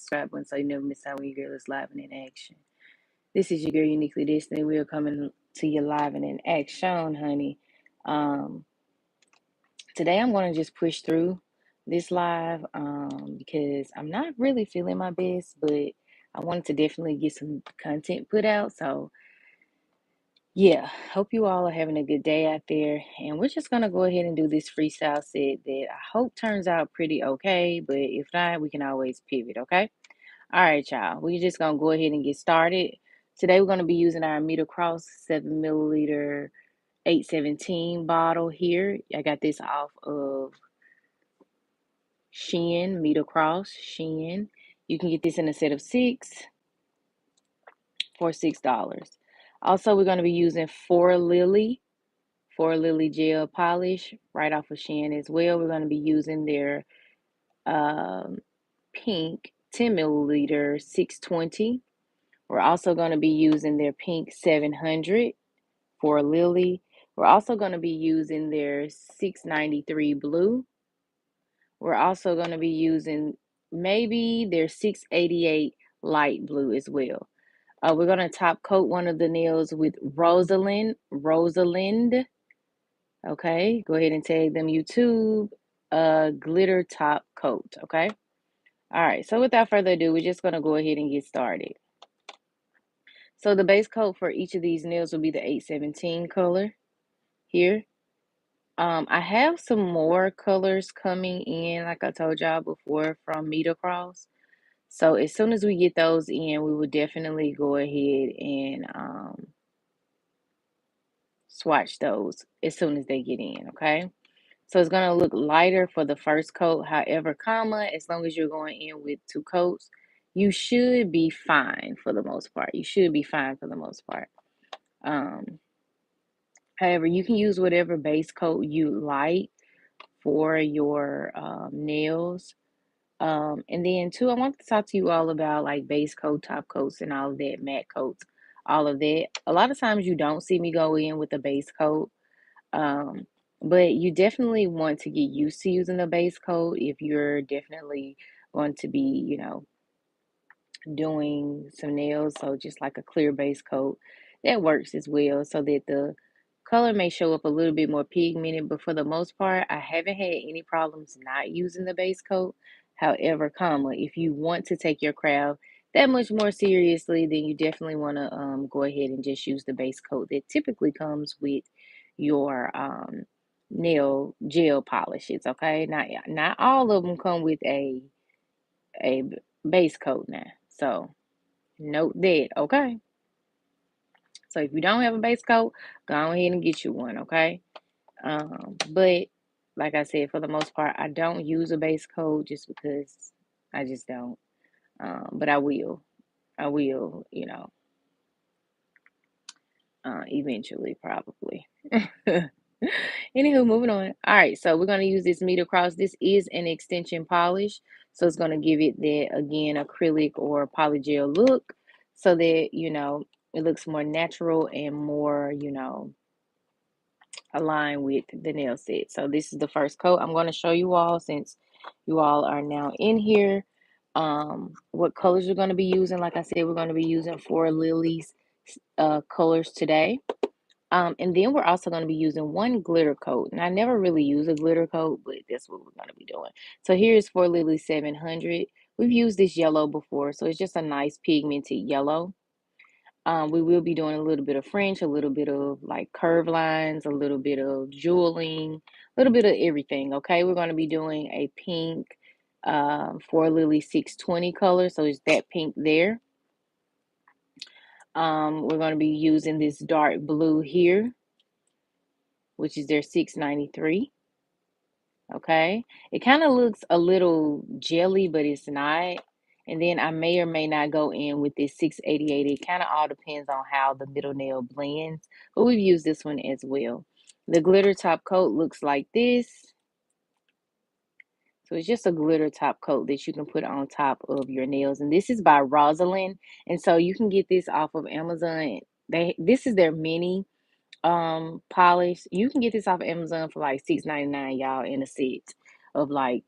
subscribe button so you never miss out when your girl is live and in action. This is your girl Uniquely Destiny. We are coming to you live and in action, honey. Um, Today I'm going to just push through this live because I'm not really feeling my best, but I wanted to definitely get some content put out. So yeah, hope you all are having a good day out there. And we're just going to go ahead and do this freestyle set that I hope turns out pretty okay. But if not, we can always pivot, okay? All right, y'all. We're just going to go ahead and get started. Today, we're going to be using our Meter Cross 7 milliliter 817 bottle here. I got this off of Shein, Meter Cross, Shein. You can get this in a set of 6 for $6. Also, we're going to be using 4Lily gel polish right off of Shein as well. We're going to be using their pink 10 milliliter 620. We're also going to be using their pink 700 for Lily. We're also going to be using their 693 blue. We're also going to be using maybe their 688 light blue as well. We're going to top coat one of the nails with Rosalind. Okay, go ahead and tag them YouTube glitter top coat. Okay. All right. So without further ado, we're just going to go ahead and get started. So the base coat for each of these nails will be the 817 color here. I have some more colors coming in, like I told y'all before, from Meter Cross. So as soon as we get those in, we will definitely go ahead and swatch those as soon as they get in, okay? So it's gonna look lighter for the first coat. However, as long as you're going in with 2 coats, you should be fine for the most part. You should be fine for the most part. However, you can use whatever base coat you like for your nails. And then too, I want to talk to you all about like base coat, top coats, and all of that, matte coats, all of that. A lot of times you don't see me go in with a base coat, um, but you definitely want to get used to using the base coat if you're definitely going to be, doing some nails. So just like a clear base coat, that works as well, so that the color may show up a little bit more pigmented. But for the most part, I haven't had any problems not using the base coat. However, if you want to take your craft that much more seriously, then you definitely want to go ahead and just use the base coat that typically comes with your nail gel polishes. Okay, not all of them come with a base coat now. So note that, okay? So if you don't have a base coat, go ahead and get you one, okay? But like I said, for the most part, I don't use a base coat just because I just don't. But I will. I will, eventually, probably. Anywho, moving on. All right, so we're going to use this Meter Cross. This is an extension polish, so it's going to give it that, again, acrylic or polygel look so that, it looks more natural and more, aligned with the nail set. So this is the first coat I'm going to show you all since you all are now in here. What colors we're going to be using. Like I said, we're going to be using 4Lily's colors today. And then we're also going to be using one glitter coat. And I never really use a glitter coat, but that's what we're going to be doing. So here's 4Lily 700. We've used this yellow before, so it's just a nice pigmented yellow. We will be doing a little bit of French, a little bit of like curve lines, a little bit of jeweling, a little bit of everything. Okay, we're going to be doing a pink 4Lily 620 color, so it's that pink there. We're going to be using this dark blue here, which is their 693. Okay, it kind of looks a little jelly, but it's not. And then I may or may not go in with this 688. It kind of all depends on how the middle nail blends, but we've used this one as well. The glitter top coat looks like this. So it's just a glitter top coat that you can put on top of your nails. And this is by Rosalind. And so you can get this off of Amazon. This is their mini polish. You can get this off of Amazon for like $6.99, y'all, in a set of like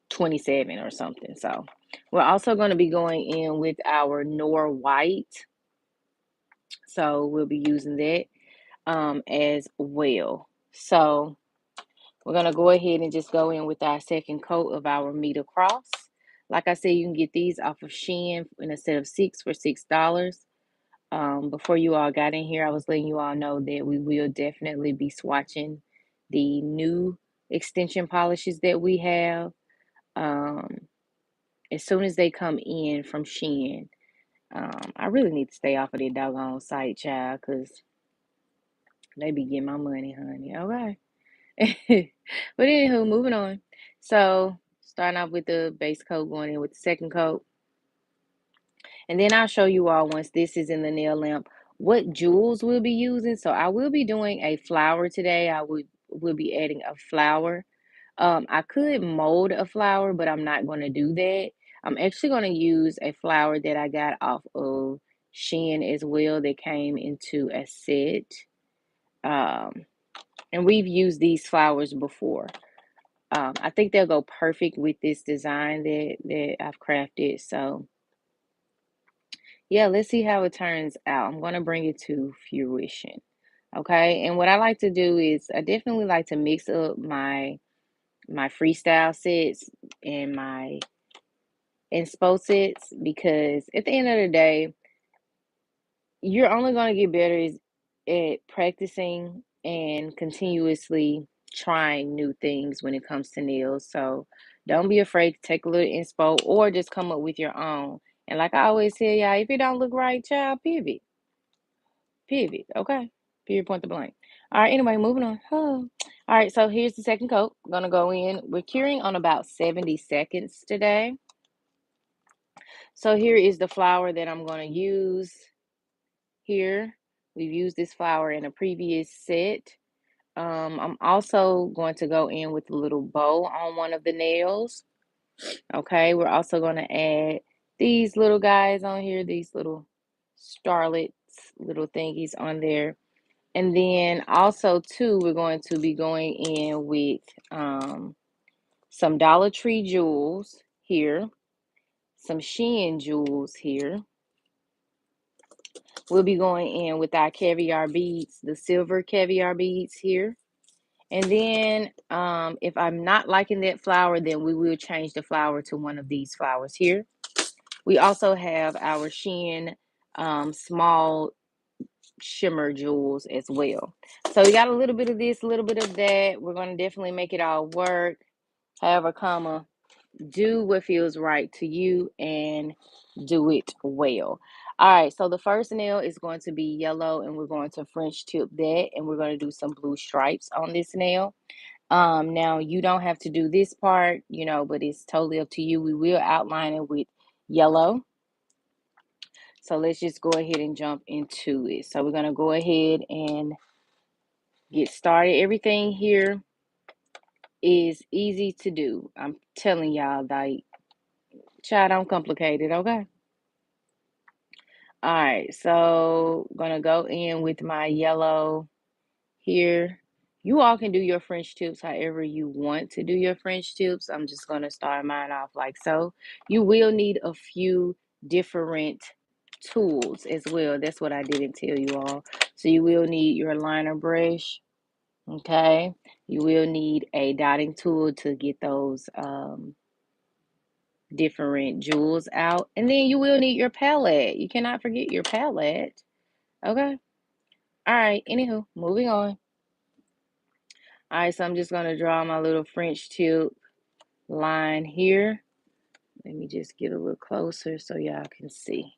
27 or something. So We're also going to be going in with our Nor White. So we'll be using that as well. So we're going to go ahead and just go in with our second coat of our Meet Across. Like I said, you can get these off of Shein in a set of 6 for $6. Before you all got in here, I was letting you all know that we will definitely be swatching the new extension polishes that we have. Um, as soon as they come in from Shein, I really need to stay off of that doggone site, child, because they be getting my money, honey. Okay. But anywho, moving on. So starting off with the base coat, going in with the second coat. And then I'll show you all once this is in the nail lamp what jewels we'll be using. So I will be doing a flower today. Will be adding a flower. I could mold a flower, but I'm not going to do that. I'm actually going to use a flower that I got off of Shein as well that came into a set. Um, and we've used these flowers before. I think they'll go perfect with this design that I've crafted. So yeah, let's see how it turns out. I'm going to bring it to fruition. Okay. And what I like to do is I definitely like to mix up my freestyle sets and my inspo sets because at the end of the day, you're only going to get better at practicing and continuously trying new things when it comes to nails. So don't be afraid to take a little inspo or just come up with your own. And like I always say, y'all, if it don't look right, child, pivot. Pivot. Okay. Period, point to blank. All right. Anyway, moving on. Oh. All right. So here's the second coat. I'm going to go in. We're curing on about 70 seconds today. So here is the flower that I'm going to use here. We've used this flower in a previous set. I'm also going to go in with a little bow on one of the nails. Okay. We're also going to add these little guys on here, these little starlets, little thingies on there. And then also too, we're going to be going in with some Dollar Tree jewels here, some Shein jewels here. We'll be going in with our caviar beads, the silver caviar beads here. And then if I'm not liking that flower, then we will change the flower to one of these flowers here. We also have our Shein small shimmer jewels as well. So we got a little bit of this, a little bit of that. We're going to definitely make it all work. However, do what feels right to you and do it well. All right, so the first nail is going to be yellow and we're going to French tip that and we're going to do some blue stripes on this nail. Now you don't have to do this part, but it's totally up to you. We will outline it with yellow. So let's just go ahead and jump into it. So we're going to go ahead and get started. Everything here is easy to do. I'm telling y'all, like, child, don't complicate it, okay? All right, so I'm gonna go in with my yellow here. You all can do your French tips however you want to do your French tips. I'm just gonna start mine off like so. You will need a few different tools as well. That's what I didn't tell you all. So you will need your liner brush, okay? You will need a dotting tool to get those different jewels out. And then you will need your palette. You cannot forget your palette. Okay. All right. Anywho, moving on. All right. So I'm just going to draw my little French tip line here. Let me just get a little closer so y'all can see.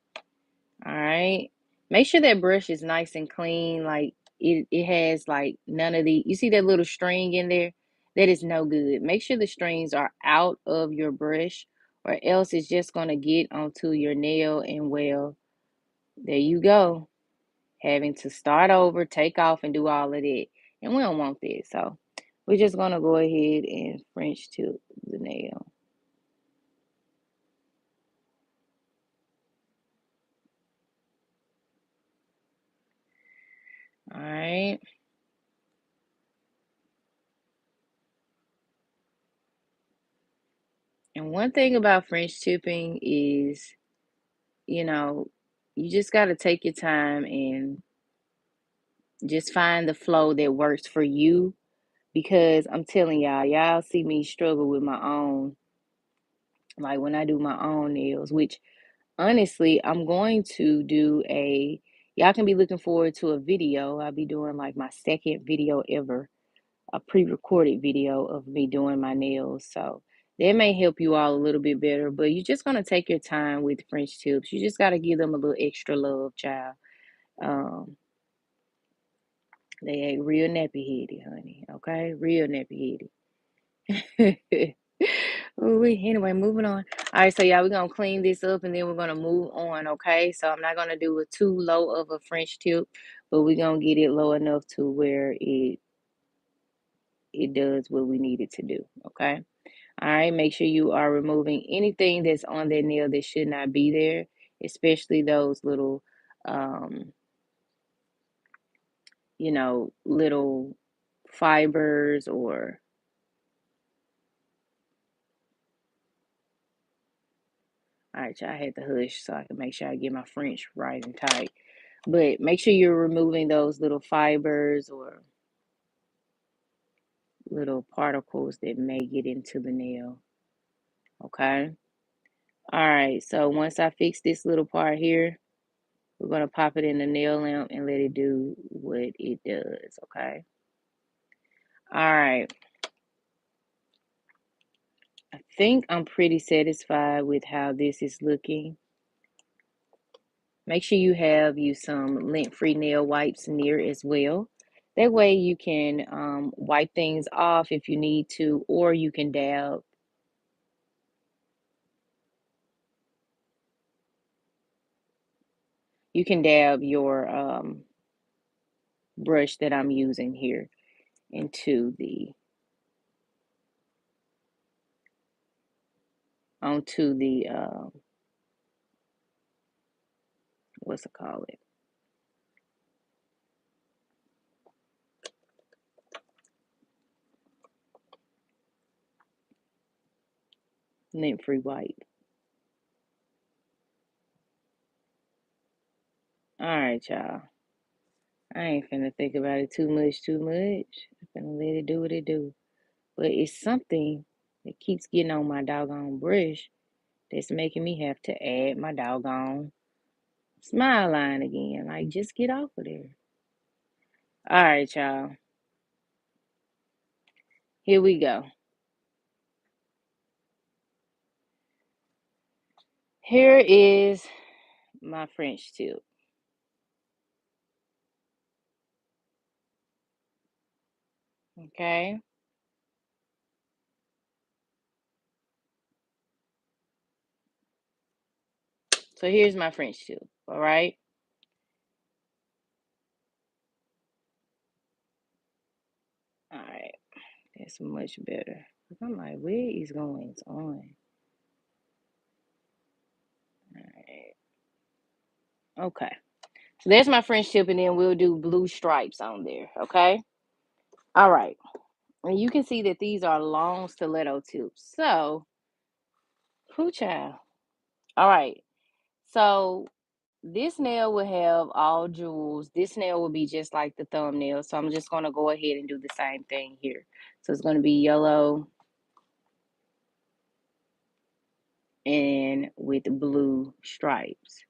All right. Make sure that brush is nice and clean. Like it has like none of you see that little string in there? That is no good. Make sure the strings are out of your brush or else it's just going to get onto your nail and well, there you go. Having to start over, take off and do all of that. And we don't want that. So we're just going to go ahead and French tip the nail. All right. And one thing about French tipping is, you know, you just got to take your time and just find the flow that works for you. Because I'm telling y'all see me struggle with my own, like when I do my own nails, which honestly, I'm going to do y'all can be looking forward to a video. I'll be doing like my second video ever, a pre-recorded video of me doing my nails. So that may help you all a little bit better, but you're just gonna take your time with French tips. You just gotta give them a little extra love, child. Um, they ain't real nappy headed, honey. Okay, real nappy headed. Anyway, moving on. All right, so y'all, we're gonna clean this up and then we're gonna move on. Okay, so I'm not gonna do it too low of a French tip, but we're gonna get it low enough to where it does what we need it to do. Okay. All right, make sure you are removing anything that's on that nail that should not be there, especially those little, um, little fibers or, all right, y'all, I had to hush so I can make sure I get my French right and tight. But make sure you're removing those little fibers or little particles that may get into the nail. Okay. All right, so once I fix this little part here, we're going to pop it in the nail lamp and let it do what it does. Okay. All right. I think I'm pretty satisfied with how this is looking. Make sure you have some lint-free nail wipes near as well. That way you can wipe things off if you need to, or you can dab. You can dab your brush that I'm using here into onto the what's it called, it lint-free wipe. All right, y'all. I ain't finna think about it too much. I'm finna let it do what it do. But it's something that keeps getting on my doggone brush that's making me have to add my doggone smile line again. Like, just get off of there. All right, y'all. Here we go. Here is my French tip. Okay. So here's my French tip. All right. All right. That's much better. I'm like, where is going on? All right. Okay. So there's my French tip, and then we'll do blue stripes on there. Okay. All right. And you can see that these are long stiletto tips. So, who child? All right. So this nail will have all jewels. This nail will be just like the thumbnail. So I'm just going to go ahead and do the same thing here. So it's going to be yellow and with blue stripes.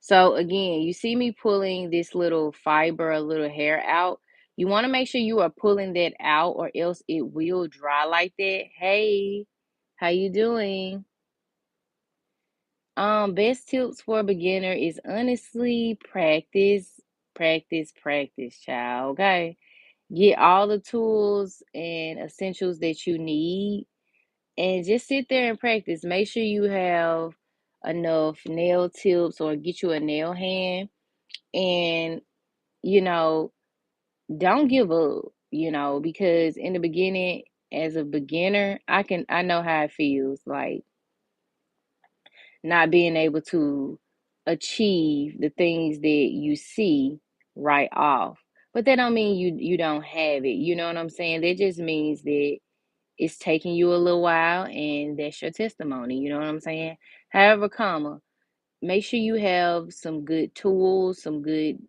So again, you see me pulling this little fiber, a little hair out. You want to make sure you are pulling that out or else it will dry like that. Hey, how you doing? Best tips for a beginner is honestly practice, practice, practice, child. Okay. Get all the tools and essentials that you need and just sit there and practice. Make sure you have enough nail tips or get you a nail hand and you know, don't give up, because in the beginning, as a beginner, I know how it feels like not being able to achieve the things that you see right off. But that don't mean you don't have it. You know what I'm saying? That just means that It's taking you a little while, and that's your testimony. You know what I'm saying? However, comma, make sure you have some good tools, some good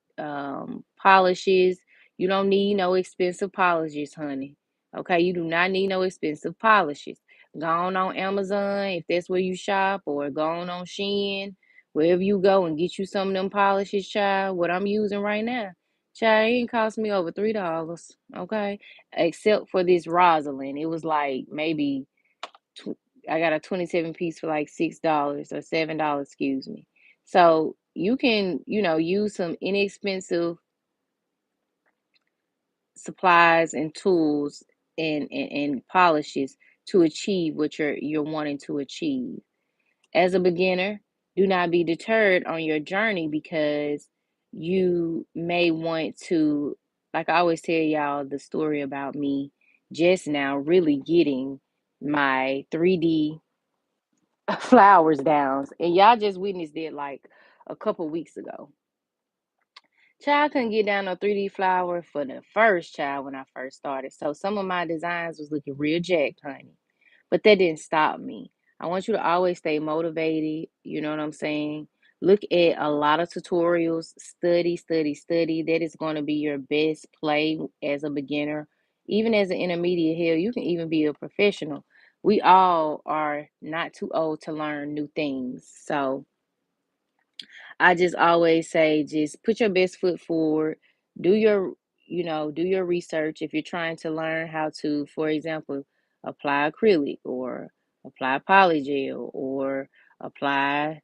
polishes. You don't need no expensive polishes, honey. Okay, you do not need no expensive polishes. Go on Amazon if that's where you shop, or go on Shein, wherever you go, and get you some of them polishes, child. What I'm using right now, child, it ain't cost me over $3. Okay, except for this Rosalind, it was like maybe tw- I got a 27 piece for like $6 or $7, excuse me. So you can, use some inexpensive supplies and tools and polishes to achieve what you're wanting to achieve. As a beginner, do not be deterred on your journey because you may want to, like I always tell y'all the story about me just now really getting my 3D flowers down. And y'all just witnessed it like a couple weeks ago. Child couldn't get down no 3D flower for the first child when I first started. So some of my designs was looking real jacked, honey. But that didn't stop me. I want you to always stay motivated. You know what I'm saying? Look at a lot of tutorials, study, study, study. That is going to be your best play as a beginner. Even as an intermediate, hell, you can even be a professional. We all are not too old to learn new things. So I just always say, just put your best foot forward. Do your research. If you're trying to learn how to, for example, apply acrylic or apply polygel or apply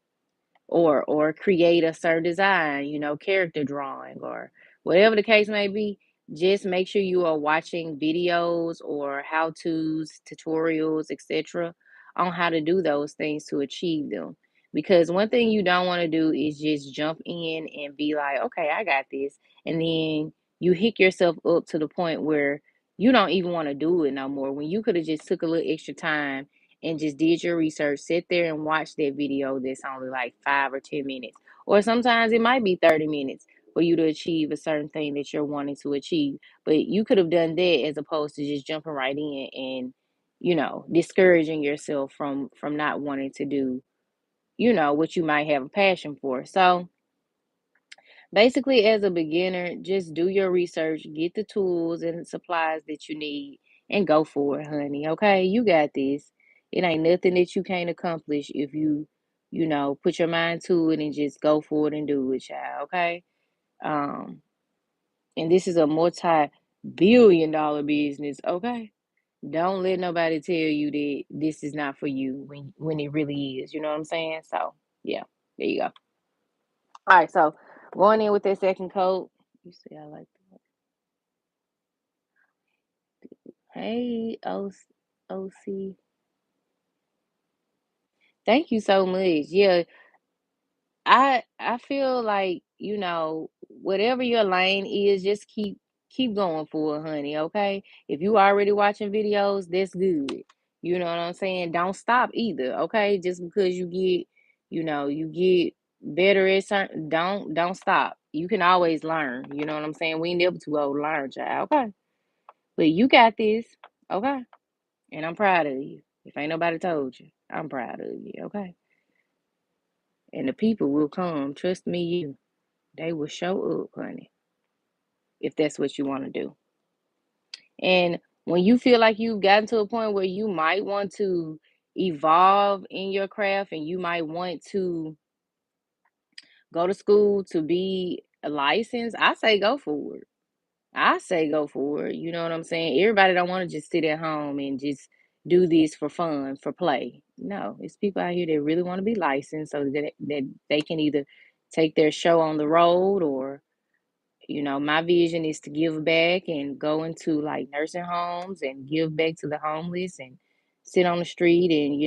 or create a certain design, character drawing or whatever the case may be. Just make sure you are watching videos or how to's, tutorials, etc., on how to do those things to achieve them. Because one thing you don't want to do is just jump in and be like, okay, I got this. And then you hick yourself up to the point where you don't even want to do it no more. When you could have just took a little extra time and just did your research, sit there and watch that video that's only like 5 or 10 minutes. Or sometimes it might be 30 minutes for you to achieve a certain thing that you're wanting to achieve. But you could have done that as opposed to just jumping right in and, discouraging yourself from not wanting to do, what you might have a passion for. So basically, as a beginner, just do your research, get the tools and supplies that you need, and go for it, honey. Okay, you got this. It ain't nothing that you can't accomplish if you put your mind to it and just go for it and do it, child. Okay. Um, and this is a multi-billion dollar business. Okay. Don't let nobody tell you that this is not for you when it really is. You know what I'm saying? So yeah, there you go. All right, so going in with that second coat. You see, I like. Hey, OC. Thank you so much. Yeah, I feel like, whatever your lane is, just keep going for it, honey, okay? If you already watching videos, that's good. You know what I'm saying? Don't stop either, okay? Just because you get better at certain, don't stop. You can always learn. You know what I'm saying? We ain't never too old to learn, child. Okay. But you got this, okay? And I'm proud of you. If ain't nobody told you, I'm proud of you, okay? And the people will come. Trust me, they will show up, honey, if that's what you want to do. And when you feel like you've gotten to a point where you might want to evolve in your craft and you might want to go to school to be licensed, I say go for it. I say go for it. You know what I'm saying? Everybody don't want to just sit at home and just do this for fun, for play. No, it's people out here that really want to be licensed so that they can either take their show on the road, or my vision is to give back and go into like nursing homes and give back to the homeless and sit on the street and,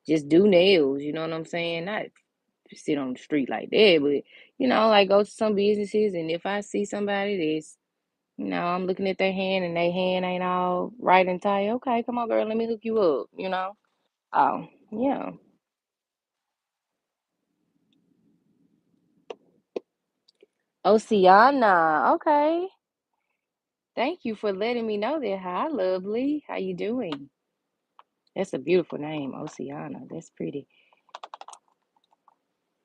just do nails. You know what I'm saying? Not sit on the street like that, but, like go to some businesses. And if I see somebody that's, I'm looking at their hand and their hand ain't all right and tight, okay, come on, girl, let me hook you up. Oh, yeah. Oceana. Okay. Thank you for letting me know that. Hi, lovely. How you doing? That's a beautiful name, Oceana. That's pretty.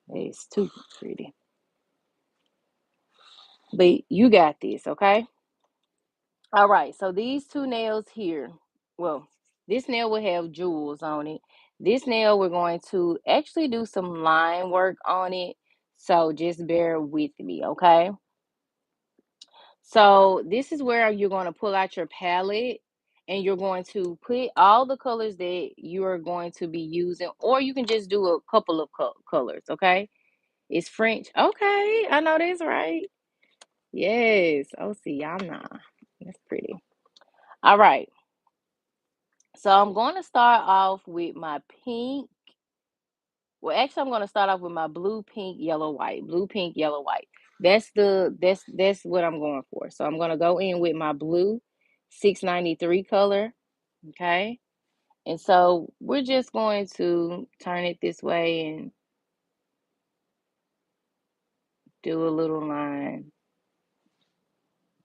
It's too pretty. But you got this, okay? All right. So these two nails here, well, this nail will have jewels on it. This nail, we're going to actually do some line work on it. So just bear with me, okay? So this is where you're going to pull out your palette and you're going to put all the colors that you are going to be using, or you can just do a couple of colors, okay? It's French. Okay, I know that's right. Yes, Oceana. That's pretty. All right. So I'm going to start off with my pink. Well, actually, I'm going to start off with my blue, pink, yellow, white. Blue, pink, yellow, white. That's what I'm going for. So I'm going to go in with my blue 693 color. Okay. And so we're just going to turn it this way and do a little line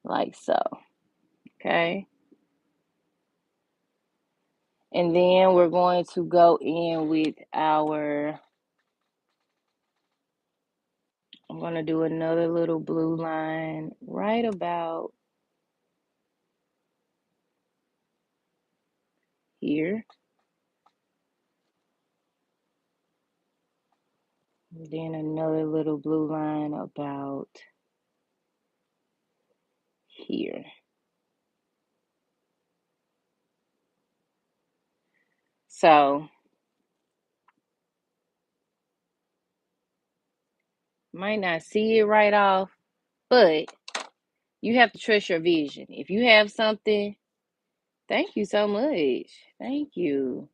like so. Okay. And then we're going to go in with I'm going to do another little blue line right about here. And then another little blue line about here. So might not see it right off, but you have to trust your vision. If you have something, thank you so much. Thank you.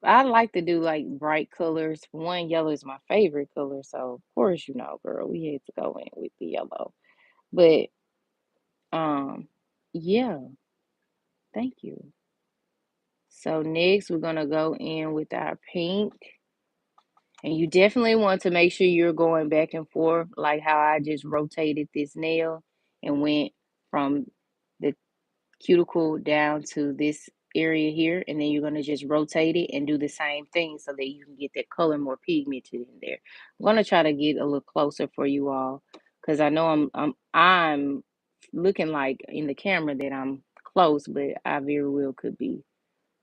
I like to do like bright colors. One, yellow is my favorite color. So of course, girl, we had to go in with the yellow. But yeah, thank you. So next we're gonna go in with our pink. And you definitely want to make sure you're going back and forth, like how I just rotated this nail and went from the cuticle down to this area here. And then you're going to just rotate it and do the same thing so that you can get that color more pigmented in there. I'm going to try to get a little closer for you all because I know I'm looking like in the camera that I'm close, but I very well could be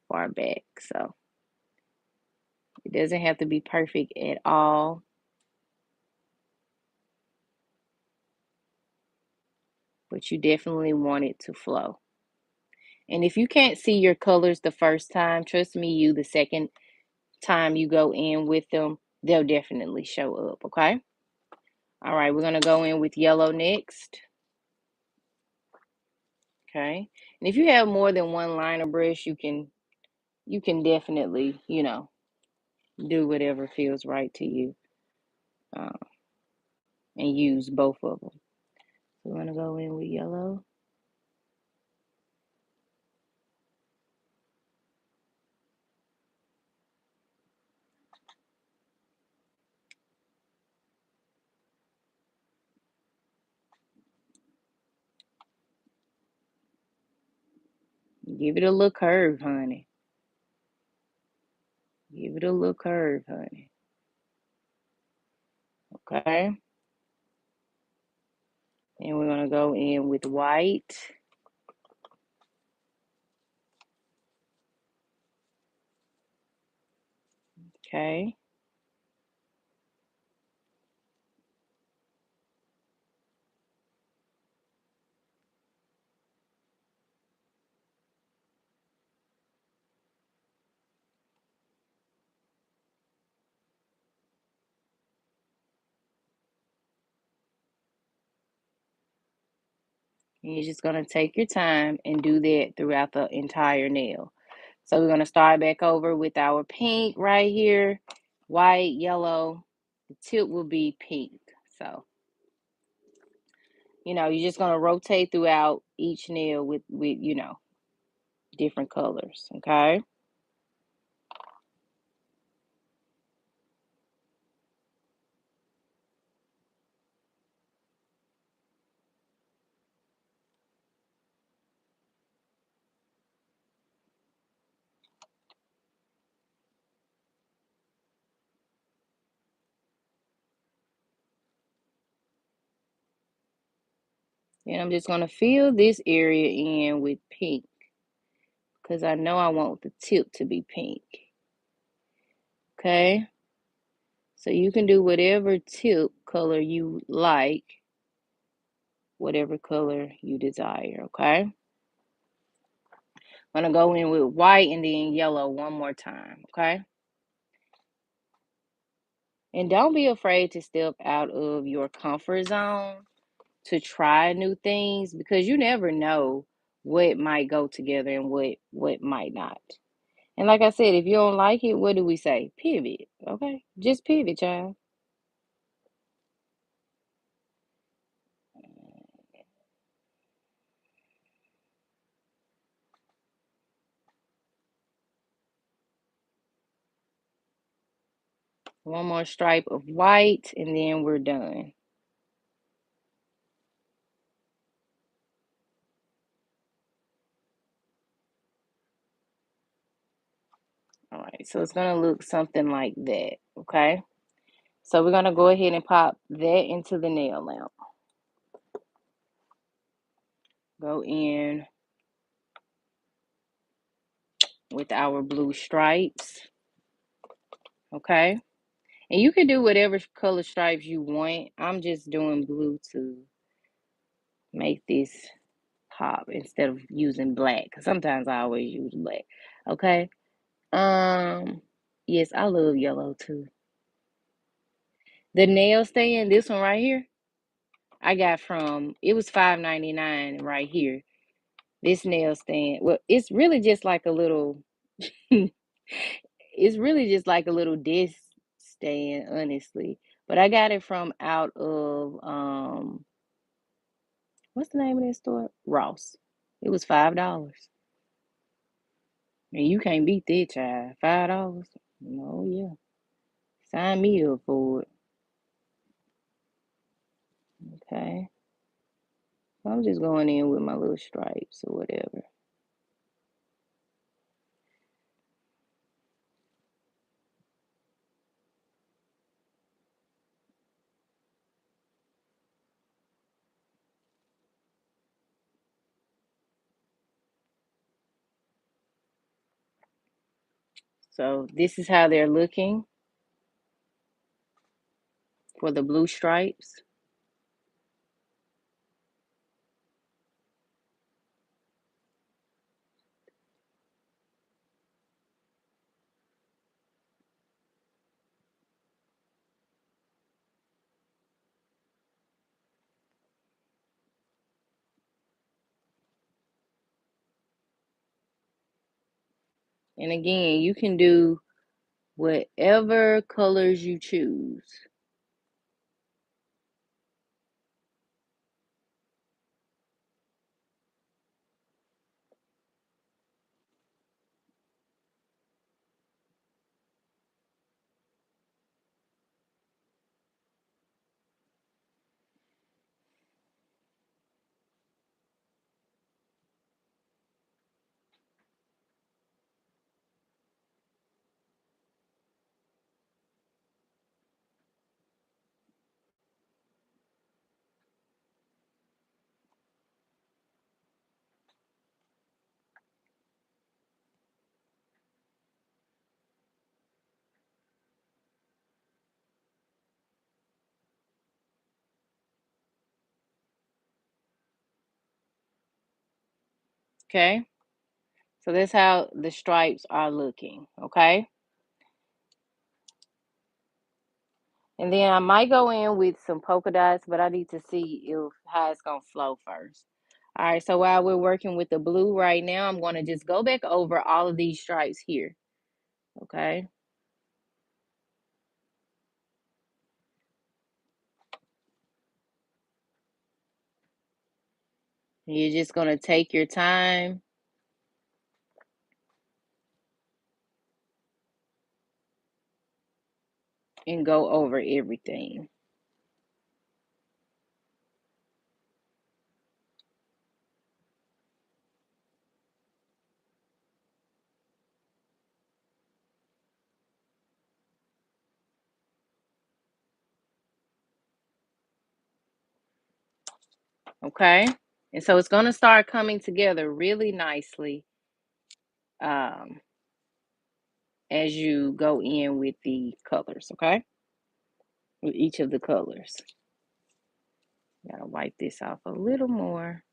far back. So it doesn't have to be perfect at all. But you definitely want it to flow. And if you can't see your colors the first time, trust me, the second time you go in with them, they'll definitely show up, okay? All right, we're gonna go in with yellow next, okay? And if you have more than one liner brush, you can definitely, do whatever feels right to you, uh, and use both of them. So we're gonna go in with yellow. Give it a little curve, honey. Give it a little curve, honey. Okay. And we're going to go in with white. Okay. And you're just going to take your time and do that throughout the entire nail. So we're going to start back over with our pink right here, white, yellow. The tip will be pink. So, you're just going to rotate throughout each nail with different colors. Okay. And I'm just going to fill this area in with pink because I know I want the tip to be pink. Okay, so you can do whatever tip color you like, whatever color you desire. Okay, I'm going to go in with white and then yellow one more time. Okay, and don't be afraid to step out of your comfort zone to try new things because you never know what might go together and what might not. And like I said, if you don't like it, what do we say? Pivot. Okay, just pivot, child. One more stripe of white, and then we're done. All right, so it's gonna look something like that. Okay, so we're gonna go ahead and pop that into the nail lamp. Go in with our blue stripes. Okay, and you can do whatever color stripes you want. I'm just doing blue to make this pop instead of using black. 'Cause sometimes I always use black. Okay. Yes, I love yellow too. The nail stand, this one right here, I got from it was $5.99 right here. This nail stand, well, it's really just like a little it's really just like a little desk stand, honestly. But I got it from out of what's the name of that store? Ross. It was $5. And you can't beat that, child. $5. Oh yeah. Sign me up for it. Okay. I'm just going in with my little stripes or whatever. So this is how they're looking for the blue stripes. And again, you can do whatever colors you choose. Okay. So that's how the stripes are looking. Okay. And then I might go in with some polka dots, but I need to see if how it's gonna flow first. All right, so while we're working with the blue right now, I'm gonna just go back over all of these stripes here. Okay. And you're just gonna take your time and go over everything. Okay. And so it's going to start coming together really nicely um, as you go in with the colors. Okay. With each of the colors. Gotta wipe this off a little more.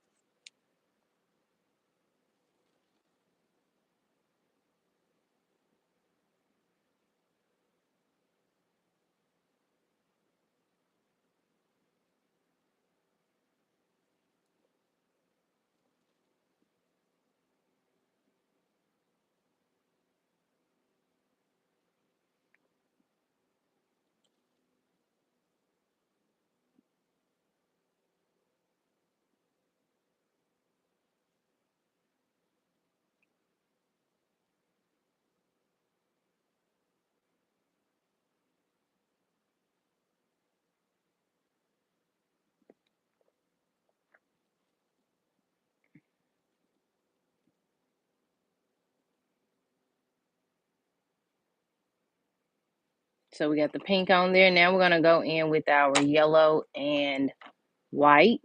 So we got the pink on there. Now we're gonna go in with our yellow and white.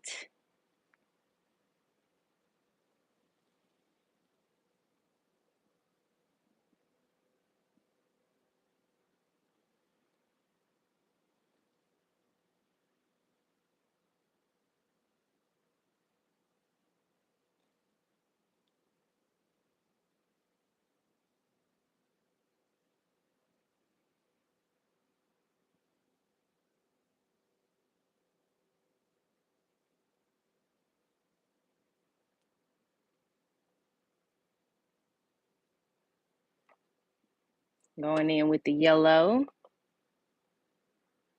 Going in with the yellow.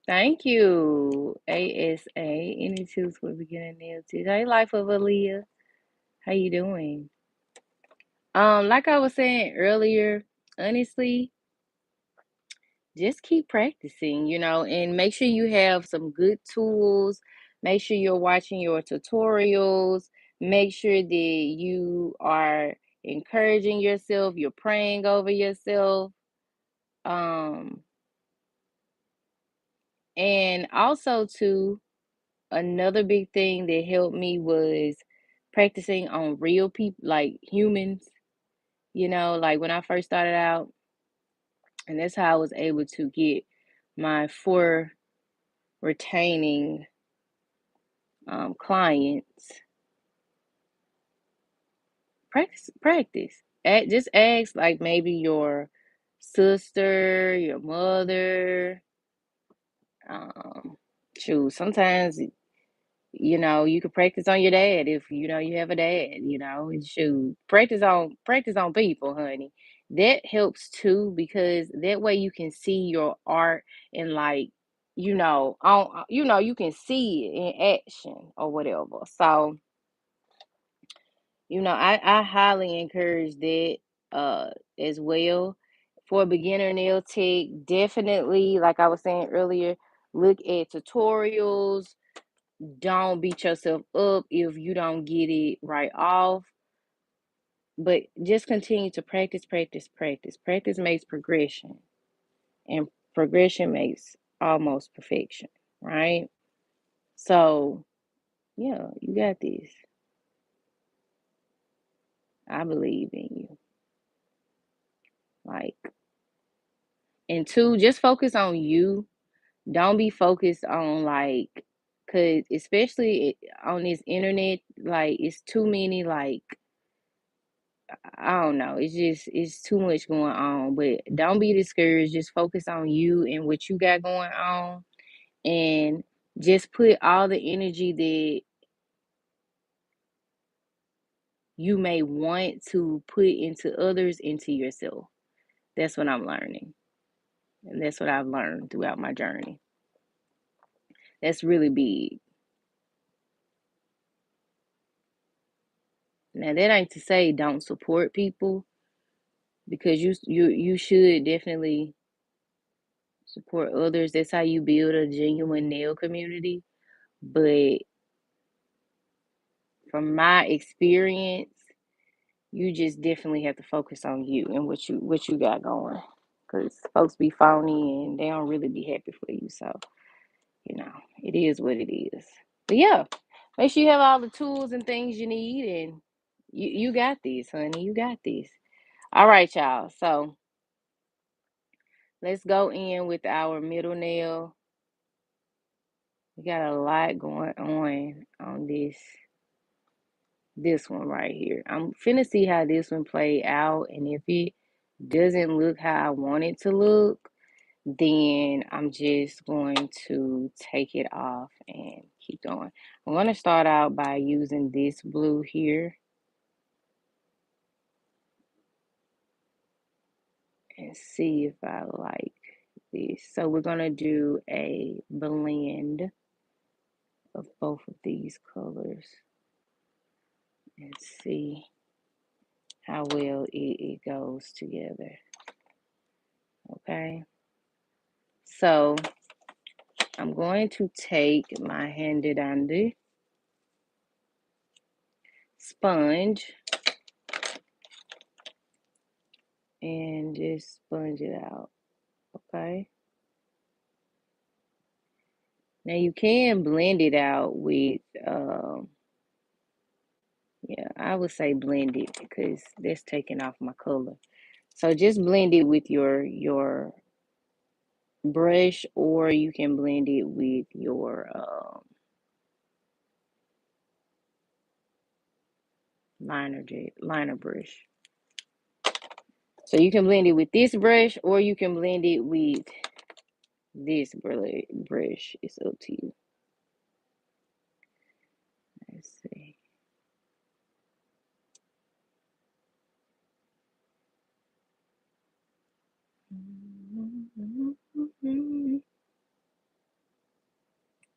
Thank you. ASA. Any tips for beginner nail tips? Hey, Life of Aaliyah. How you doing? Like I was saying earlier, honestly, just keep practicing, and make sure you have some good tools. Make sure you're watching your tutorials. Make sure that you are encouraging yourself, you're praying over yourself. Um, and also too, another big thing that helped me was practicing on real people, like humans, like when I first started out, and that's how I was able to get my four retaining clients. Practice. Just ask like maybe your sister, your mother. Um, shoot, sometimes you could practice on your dad if you have a dad. And shoot, practice on people, honey. That helps too because that way you can see your art and like on you can see it in action or whatever. So I highly encourage that as well. For a beginner nail tech, definitely, like I was saying earlier, look at tutorials. Don't beat yourself up if you don't get it right off. But just continue to practice, practice, practice. Practice makes progression, and progression makes almost perfection, right? So, yeah, you got this. I believe in you. Like, and two, just focus on you. Don't be focused on like, cause especially on this internet, like it's too many like I don't know. It's too much going on. But don't be discouraged. Just focus on you and what you got going on, and just put all the energy that you may want to put into others into yourself. That's what I'm learning, and that's what I've learned throughout my journey. That's really big. Now that ain't to say don't support people because you should definitely support others. That's how you build a genuine nail community. But from my experience, you just definitely have to focus on you and what you got going. Cause folks be phony and they don't really be happy for you. So, it is what it is. But yeah. Make sure you have all the tools and things you need, and you got this, honey. You got this. All right, y'all. So let's go in with our middle nail. We got a lot going on this one right here. I'm finna see how this one play out, and if it doesn't look how I want it to look, then I'm just going to take it off and keep going. I'm going to start out by using this blue here and see if I like this. So we're going to do a blend of both of these colors and see how well it goes together. Okay, so I'm going to take my handy dandy sponge and just sponge it out. Okay, now you can blend it out with yeah, I would say blend it because that's taking off my color. So just blend it with your brush, or you can blend it with your liner brush. So you can blend it with this brush, or you can blend it with this brush. It's up to you. Let's see.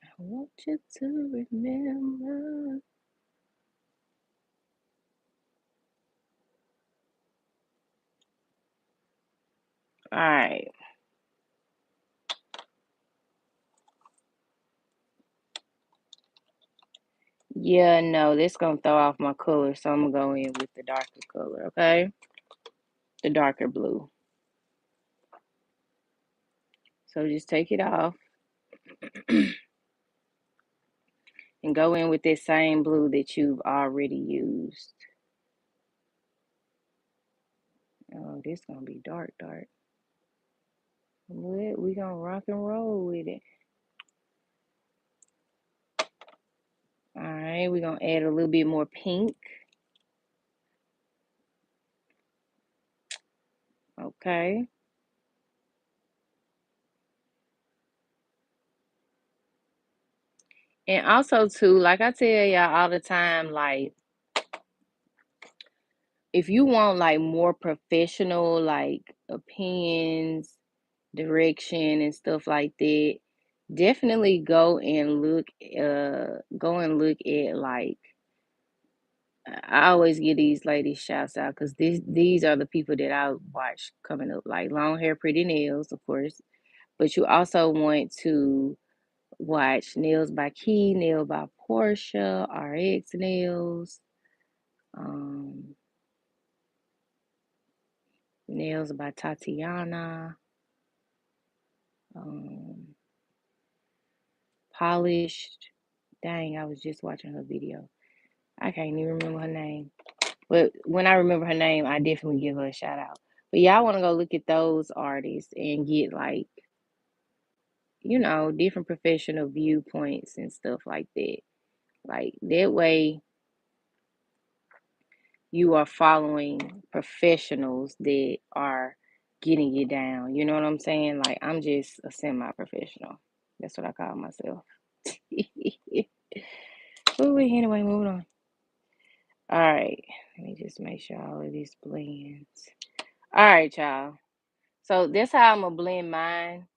I want you to remember. All right. Yeah, no, this gonna throw off my color, so I'm gonna go in with the darker color, okay? The darker blue. So just take it off and go in with this same blue that you've already used. Oh, this gonna be dark, dark. We gonna rock and roll with it. All right, we're gonna add a little bit more pink. Okay. And also too, like I tell y'all all the time, like if you want like more professional like opinions, direction and stuff like that, definitely go and look at like I always give these ladies shouts out because these are the people that I watch coming up, like Long Hair Pretty Nails, of course. But you also want to watch Nails by Key, Nail by Portia, RX Nails, um, Nails by Tatiana, um, Polished. Dang, I was just watching her video. I can't even remember her name. But when I remember her name, I definitely give her a shout out. But y'all want to go look at those artists and get like, different professional viewpoints and stuff like that. Like that way you are following professionals that are getting it down. You know what I'm saying? Like I'm just a semi-professional. That's what I call myself. Ooh, anyway, moving on. All right. Let me just make sure all of this blends. All right, y'all. So that's how I'm gonna blend mine.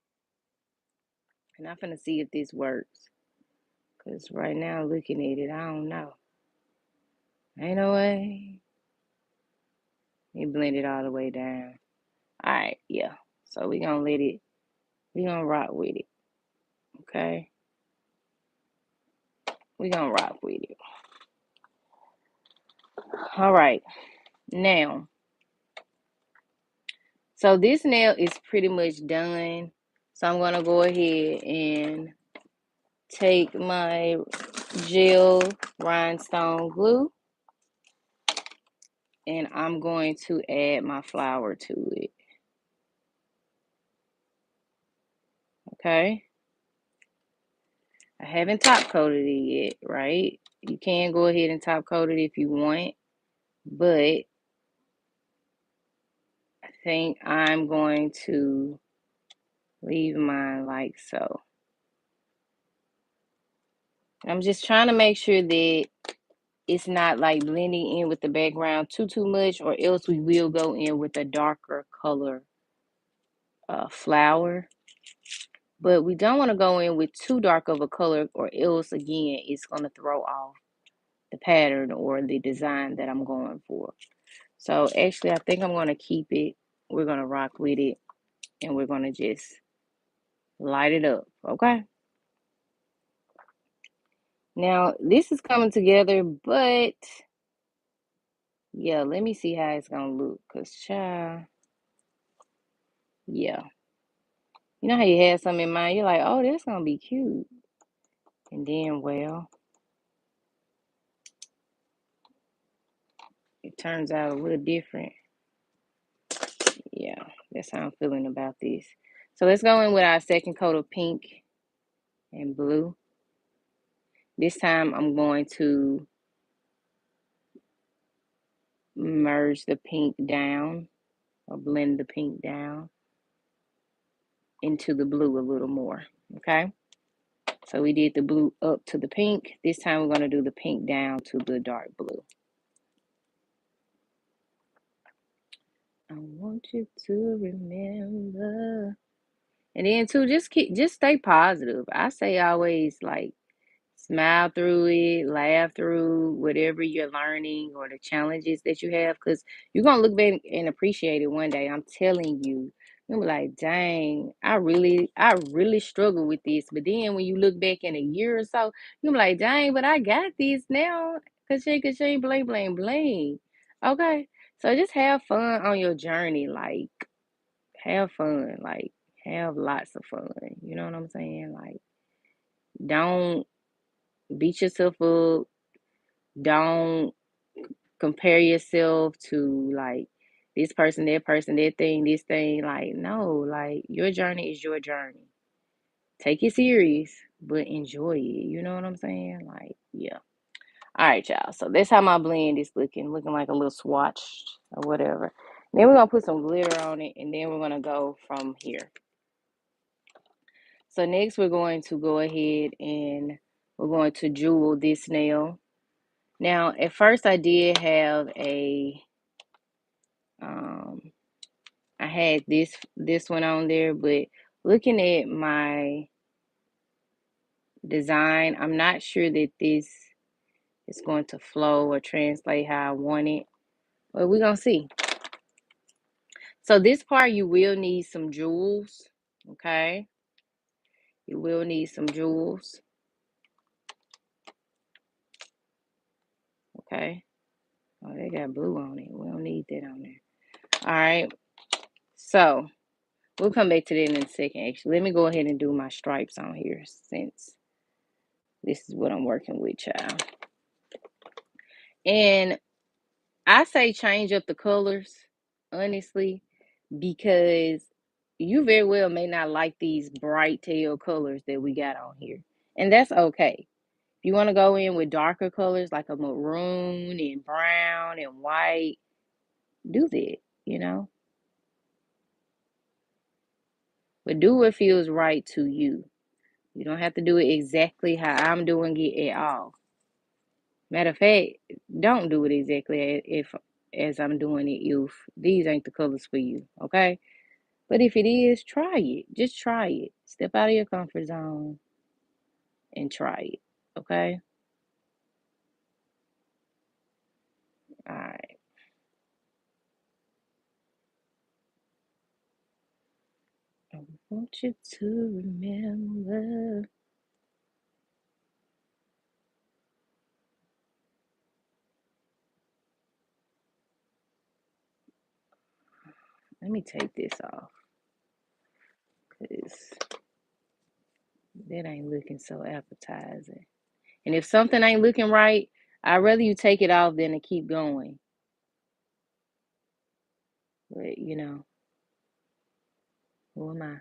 And I'm finna see if this works. Cause right now looking at it, I don't know. Ain't no way. Let me blend it all the way down. All right, yeah. So we gonna rock with it. Okay? We gonna rock with it. All right. Now, so this nail is pretty much done. So I'm gonna go ahead and take my gel rhinestone glue and I'm going to add my flour to it. Okay. I haven't top coated it yet, right? You can go ahead and top coat it if you want, but I think I'm going to leave mine like so. I'm just trying to make sure that it's not like blending in with the background too much, or else we will go in with a darker color flour. But we don't want to go in with too dark of a color, or else again it's going to throw off the pattern or the design that I'm going for. So actually I think I'm going to keep it. We're going to rock with it, and we're going to just light it up. Okay. Now this is coming together, but yeah, let me see how it's gonna look. Cause child, yeah. You know how you had something in mind, you're like, oh, that's gonna be cute. And then well, it turns out a little different. Yeah, that's how I'm feeling about this. So let's go in with our second coat of pink and blue. This time I'm going to merge the pink down, or blend the pink down into the blue a little more. Okay. So we did the blue up to the pink. This time we're going to do the pink down to the dark blue. I want you to remember. And then too, just stay positive. I say always like smile through it, laugh through whatever you're learning or the challenges that you have, because you're gonna look back and appreciate it one day. I'm telling you. You'll be like, dang, I really struggle with this. But then when you look back in a year or so, you'll be like, dang, but I got this now. Ka-ching, bling, bling, bling. Okay. So just have fun on your journey. Like, have fun. Like, have lots of fun. You know what I'm saying? Like, don't beat yourself up. Don't compare yourself to like this person, that thing, this thing. Like, no, like your journey is your journey. Take it serious, but enjoy it. You know what I'm saying? Like, yeah. All right, y'all. So that's how my blend is looking like a little swatch or whatever. Then we're gonna put some glitter on it, and then we're gonna go from here. So next we're going to go ahead and we're going to jewel this nail. Now, at first I did have um I had this one on there, but looking at my design, I'm not sure that this is going to flow or translate how I want it. But we're gonna see. So this part you will need some jewels. Okay. You will need some jewels. Okay. Oh, they got blue on it. We don't need that on there. All right. So we'll come back to that in a second. Actually, let me go ahead and do my stripes on here since this is what I'm working with, child. And I say change up the colors, honestly, because you very well may not like these bright teal colors that we got on here. And that's okay. If you want to go in with darker colors like a maroon and brown and white, do that, you know. But do what feels right to you. You don't have to do it exactly how I'm doing it at all. Matter of fact, don't do it exactly as I'm doing it if these ain't the colors for you, okay? But if it is, try it. Just try it. Step out of your comfort zone and try it, okay? All right. I want you to remember. Let me take this off because That ain't looking so appetizing. And if something ain't looking right, I'd rather you take it off than to keep going. But you know, who am I?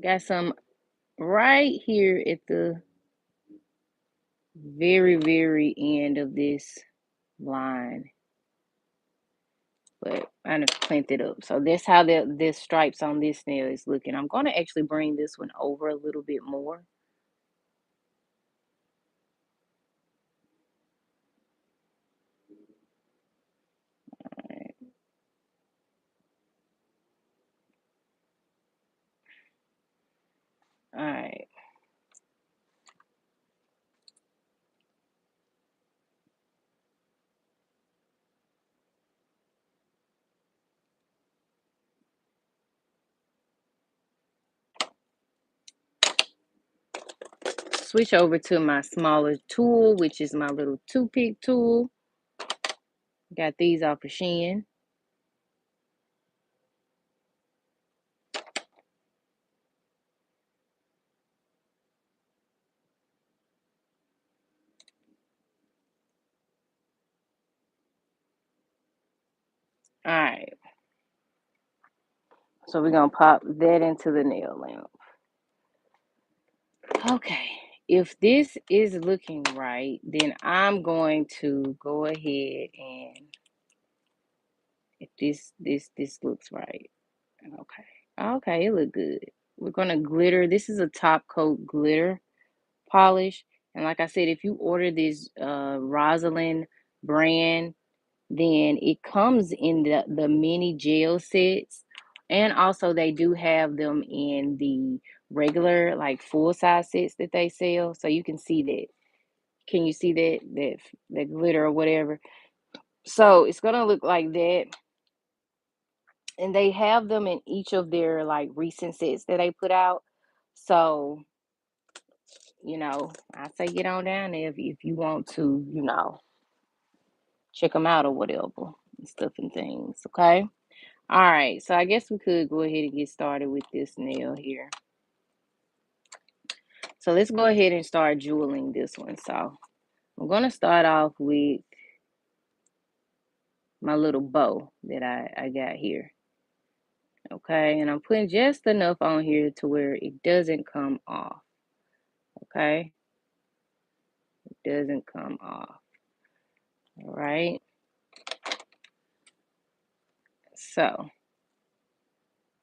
Got some right here at the very, very end of this line. But I just cleaned it up. So that's how this stripes on this nail is looking. I'm going to actually bring this one over a little bit more. All right. All right. Switch over to my smaller tool, which is my little toothpick tool. Got these off of Shein. All right. So we're going to pop that into the nail lamp. Okay. If this is looking right, then I'm going to go ahead and if this looks right. Okay. Okay, it look good. We're gonna glitter. This is a top coat glitter polish. And like I said, if you order this Rosalind brand, then it comes in the mini gel sets. And also they do have them in the regular like full size sets that they sell. So you can see that. Can you see that glitter or whatever? So it's gonna look like that. And they have them in each of their like recent sets that they put out. So, I say get on down there if you want to, check them out or whatever and stuff and things. Okay. All right. So I guess we could go ahead and get started with this nail here. So let's go ahead and start jeweling this one. So I'm going to start off with my little bow that I got here. Okay. And I'm putting just enough on here to where it doesn't come off. Okay. It doesn't come off. All right. So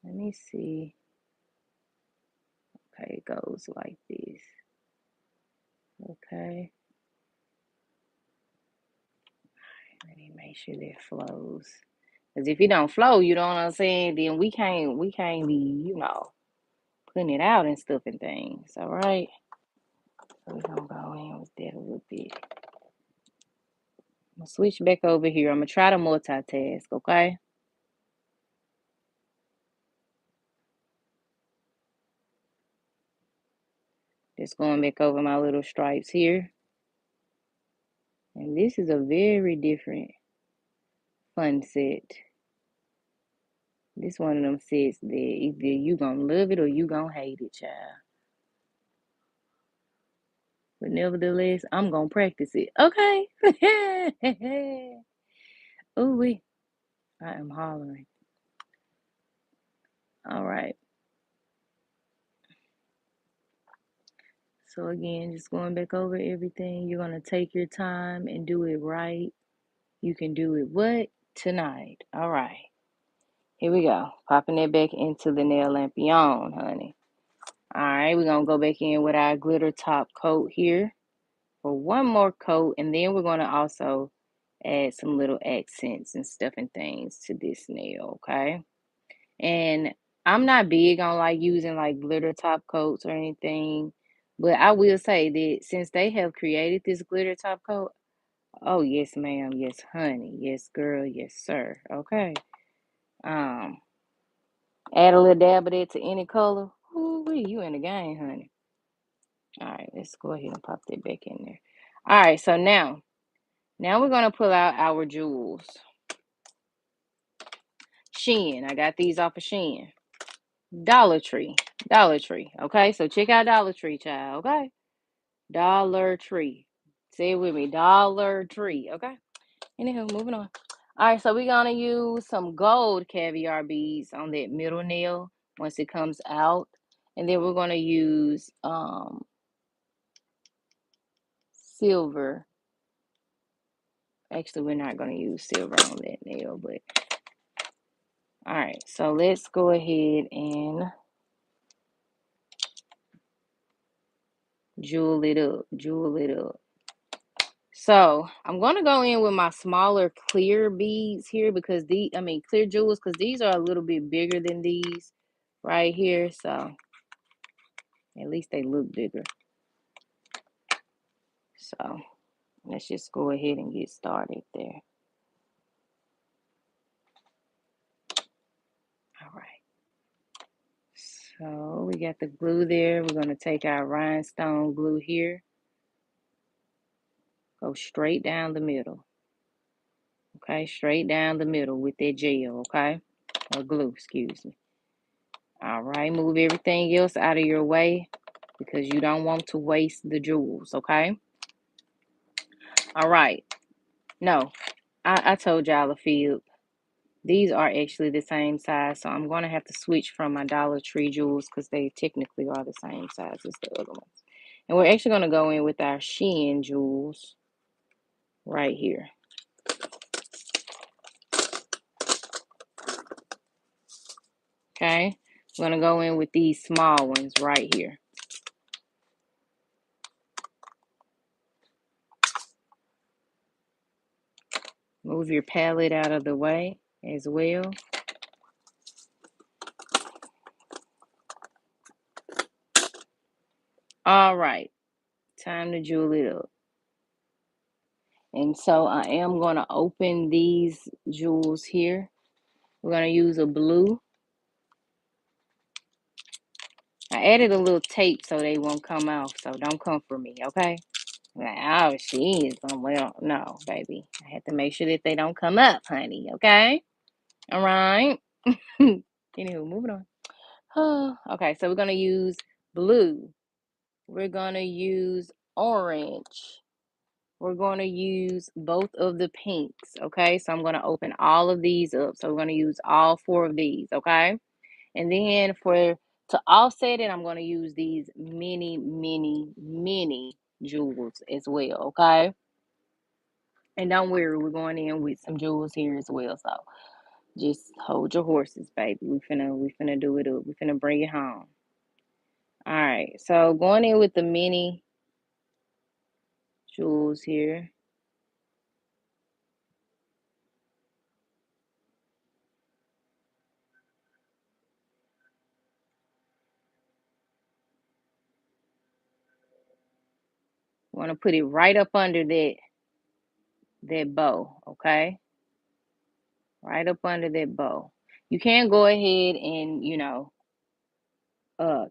let me see. Okay, it goes like this. Okay. Let me make sure that flows. Because if it don't flow, you know what I'm saying, then we can't be, putting it out and stuff and things. All right. So we're gonna go in with that a little bit. I'm gonna switch back over here. I'm gonna try to multitask, okay? Just going back over my little stripes here. And this is a very different fun set. This one of them sets that either you gonna love it or you gonna hate it, child. But nevertheless, I'm gonna practice it. Okay. Ooh wee. I am hollering. All right. So again, just going back over everything. You're going to take your time and do it right. You can do it what? Tonight. All right. Here we go. Popping it back into the nail lampion, honey. All right, we're going to go back in with our glitter top coat here for one more coat. And then we're going to also add some little accents and stuff and things to this nail, okay? And I'm not big on like using like glitter top coats or anything, but I will say that since they have created this glitter top coat, oh yes, ma'am, yes, honey, yes, girl, yes, sir. Okay. Um, add a little dab of that to any color. Ooh, you in the game, honey. All right, let's go ahead and pop that back in there. All right, so now we're gonna pull out our jewels. Shein, I got these off of Shein. Dollar Tree, Dollar Tree. Okay, so check out Dollar Tree, child. Okay, Dollar Tree. Say it with me, Dollar Tree. Okay. Anywho, moving on. All right, so we're gonna use some gold caviar beads on that middle nail once it comes out, and then we're gonna use silver. Actually, we're not gonna use silver on that nail, but all right. So let's go ahead and jewel it up, jewel it up. So I'm gonna go in with my smaller clear beads here because clear jewels, because these are a little bit bigger than these right here. So at least they look bigger. So let's just go ahead and get started there. All right. So we got the glue there. We're gonna take our rhinestone glue here. Go straight down the middle. Okay, straight down the middle with that gel, okay? Or glue, excuse me. All right, move everything else out of your way because you don't want to waste the jewels, okay? All right. No, I told y'all a few. These are actually the same size, so I'm going to have to switch from my Dollar Tree jewels because they technically are the same size as the other ones. And we're actually going to go in with our Shein jewels right here. Okay? We're going to go in with these small ones right here. Move your palette out of the way as well. All right. Time to jewel it up. And so I am going to open these jewels here. We're going to use a blue. I added a little tape so they won't come off, so don't come for me, okay? Like, oh, she is going, well, no, baby. I have to make sure that they don't come up, honey, okay? All right? Anywho, moving on. Okay, so we're going to use blue. We're going to use orange. We're going to use both of the pinks, okay? So I'm going to open all of these up. So we're going to use all 4 of these, okay? And then to offset it, I'm going to use these mini, mini, mini jewels as well, okay? And don't worry, we're going in with some jewels here as well. So just hold your horses, baby. We finna do it up. We finna bring it home. All right. So going in with the mini jewels here. Want to put it right up under that bow, okay? Right up under that bow. You can go ahead and,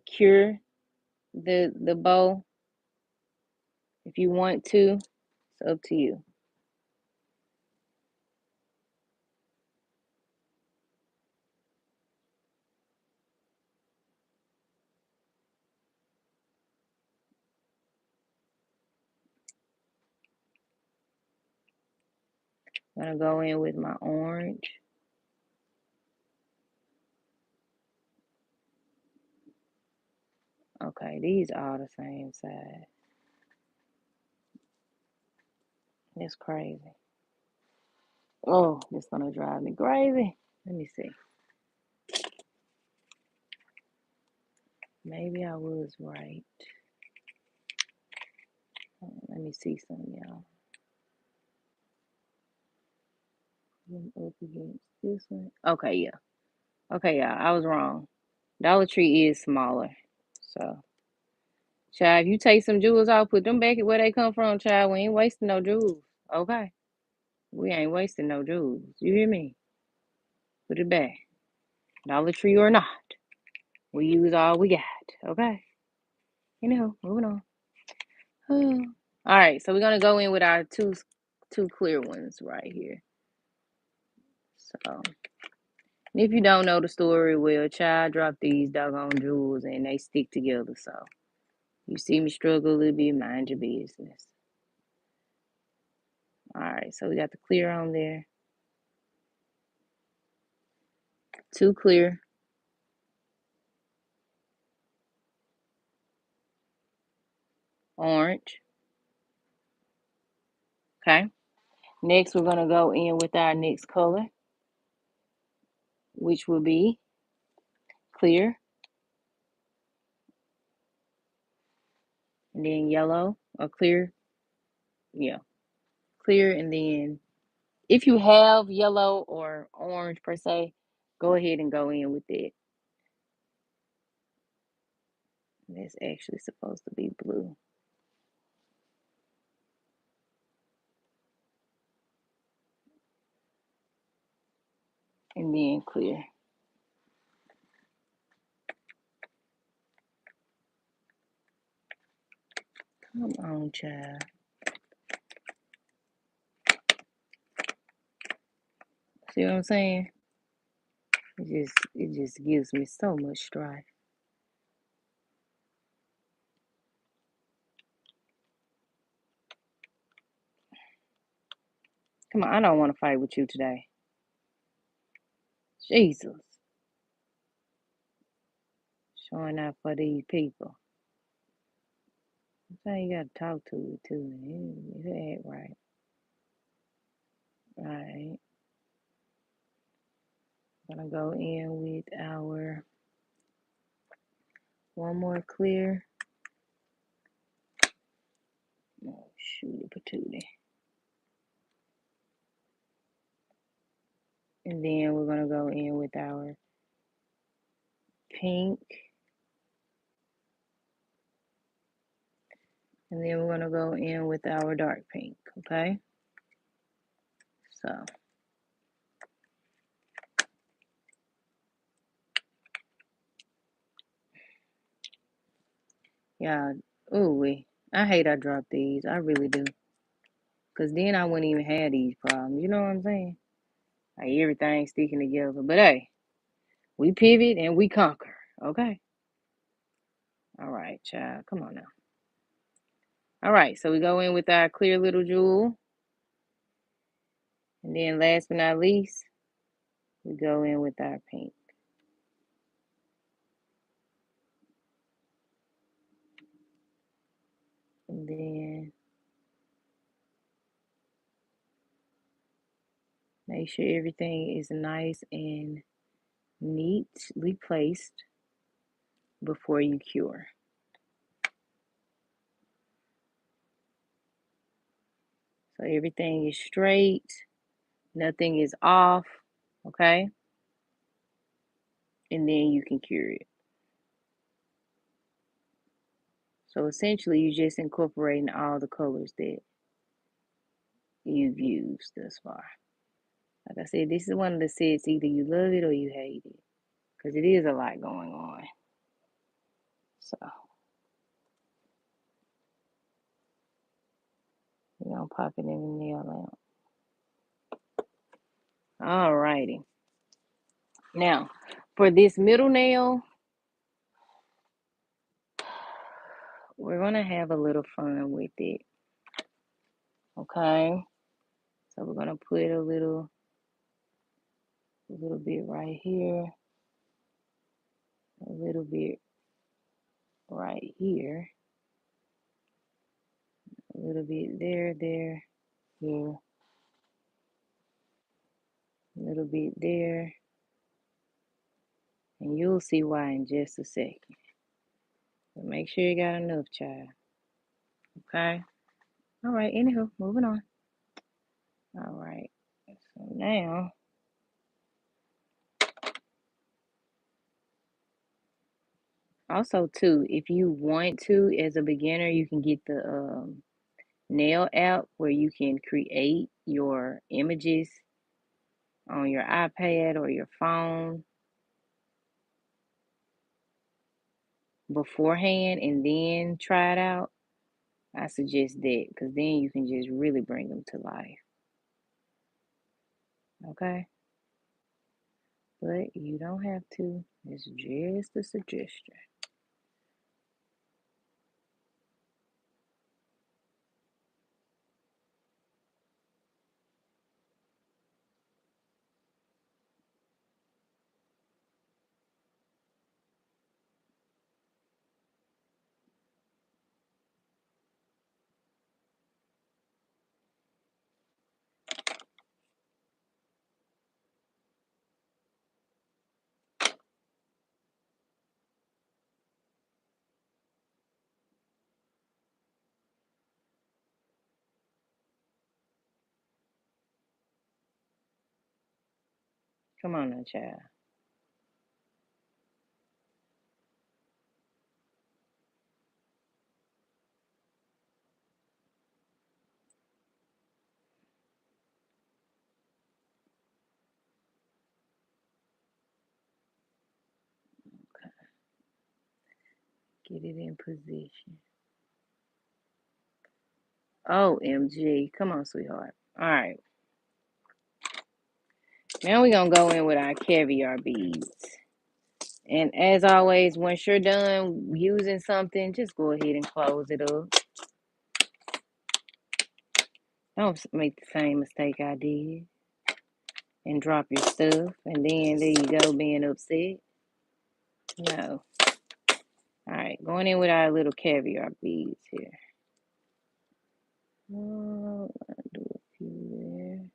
cure the bow if you want to. It's up to you. I'm gonna go in with my orange. Okay, these are the same size. That's crazy. Oh, it's gonna drive me crazy. Let me see. Maybe I was right. Let me see some, y'all. Up against this one. Okay, yeah. Okay, yeah, I was wrong. Dollar Tree is smaller. So, child, if you take some jewels out, put them back where they come from, child. We ain't wasting no jewels. Okay? We ain't wasting no jewels. You hear me? Put it back. Dollar Tree or not. We use all we got. Okay? Moving on. All right, so we're gonna go in with our two clear ones right here. So, if you don't know the story, well, child dropped these doggone jewels and they stick together. So, you see me struggle a little bit, mind your business. All right, so we got the clear on there. Two clear. Orange. Okay. Next, we're gonna go in with our next color, which will be clear. And then yellow or clear. Yeah, clear. And then if you have yellow or orange per se, go ahead and go in with it. That's actually supposed to be blue. And then clear. Come on, child. See what I'm saying? It just gives me so much strife. Come on, I don't want to fight with you today. Jesus. Showing out for these people. That's how you gotta talk to it too. You act right. Alright. Gonna go in with our one more clear. Oh, shoot, patootie. And then we're gonna go in with our pink. And then we're gonna go in with our dark pink, okay? So yeah, ooh, I hate I dropped these. I really do. Cause then I wouldn't even have these problems. You know what I'm saying? Like everything sticking together. But hey, we pivot and we conquer. Okay. All right, child. Come on now. All right, so we go in with our clear little jewel. And then last but not least, we go in with our pink. And then make sure everything is nice and neatly placed before you cure. So everything is straight, nothing is off, okay? And then you can cure it. So essentially, you're just incorporating all the colors that you've used thus far. Like I said, this is one of the sets, either you love it or you hate it, because it is a lot going on. So we're going to pop it in the nail lamp. All righty. Now, for this middle nail, we're going to have a little fun with it. Okay? So we're going to put a little bit right here, a little bit right here. A little bit there, there, here. A little bit there. And you'll see why in just a second. But make sure you got enough, child. Okay? All right, anywho, moving on. All right. So now, also too, if you want to, as a beginner, you can get the nail app where you can create your images on your iPad or your phone beforehand and then try it out. I suggest that because then you can just really bring them to life. Okay? But you don't have to. It's just a suggestion. Come on now, child. Get it in position. OMG. Come on, sweetheart. All right. Now we're going to go in with our caviar beads. And as always, once you're done using something, just go ahead and close it up. Don't make the same mistake I did and drop your stuff. And then there you go, being upset. No. All right, going in with our little caviar beads here. Oh, I'll do a few there.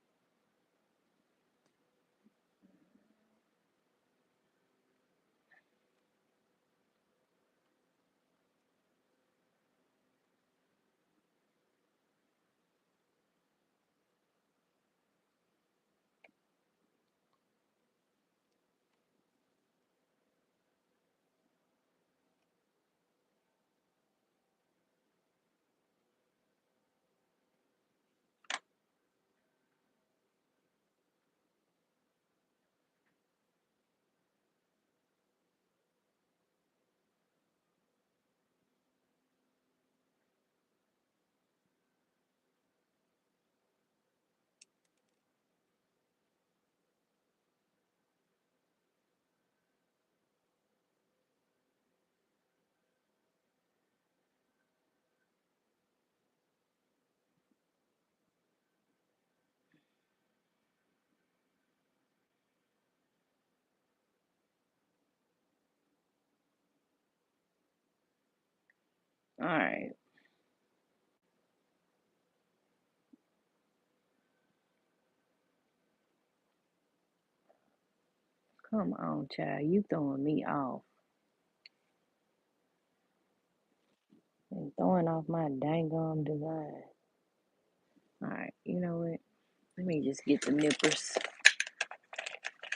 All right. Come on, child. You throwing me off. And throwing off my dang design. All right. You know what? Let me just get the nippers.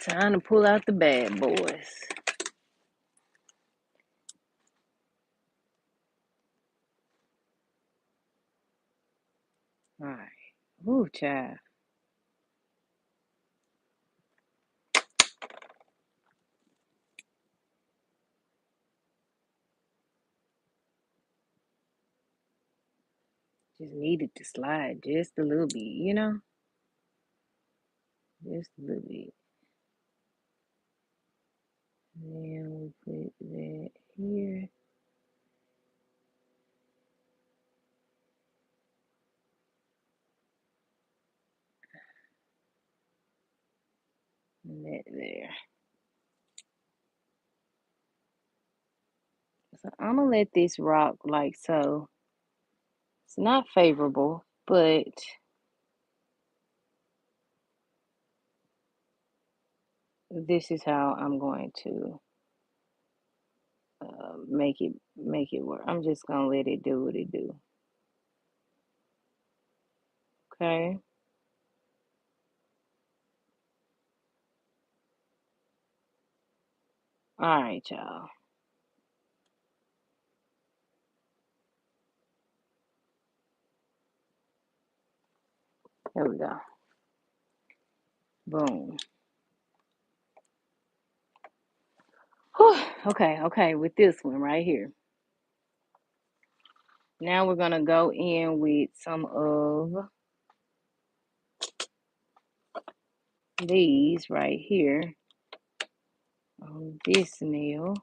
Time to pull out the bad boys. All right. Ooh, child. Just needed to slide just a little bit, you know? Just a little bit. Then we put that here. And that there. So I'm gonna let this rock like so. It's not favorable, but this is how I'm going to make it work. I'm just gonna let it do what it do. Okay. All right, y'all. Here we go. Boom. Whew. Okay, with this one right here. Now we're gonna go in with some of these right here on this nail.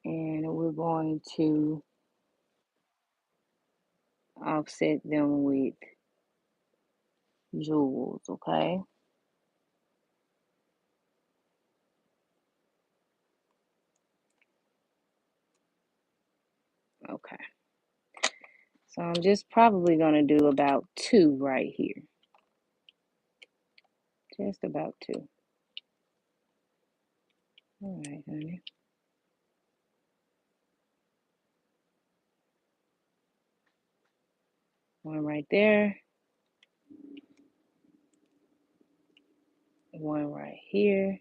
And we're going to offset them with jewels, okay? Okay. So I'm just probably gonna do about 2 right here. Just about 2. All right, honey. One right there. One right here.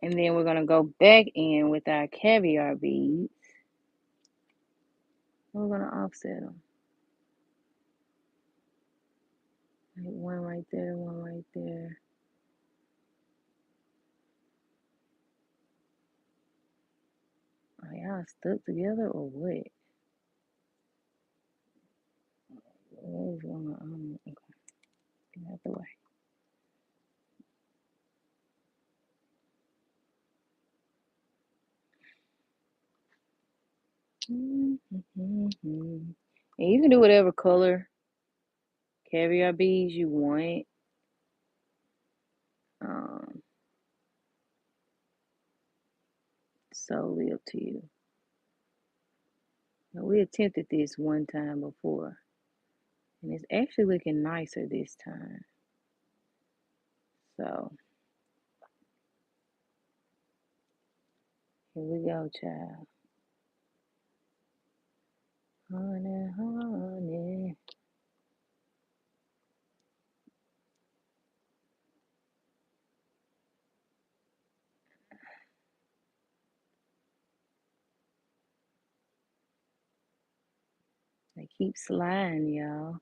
And then we're gonna go back in with our caviar beads. We're gonna offset them. One right there, one right there. Are y'all stuck together or what? What's going on? Okay, get out the way. And you can do whatever color caviar beads you want. Um, solely up to you. Now, we attempted this one time before, and it's actually looking nicer this time. So here we go, child. Honey, honey. They keep sliding, y'all.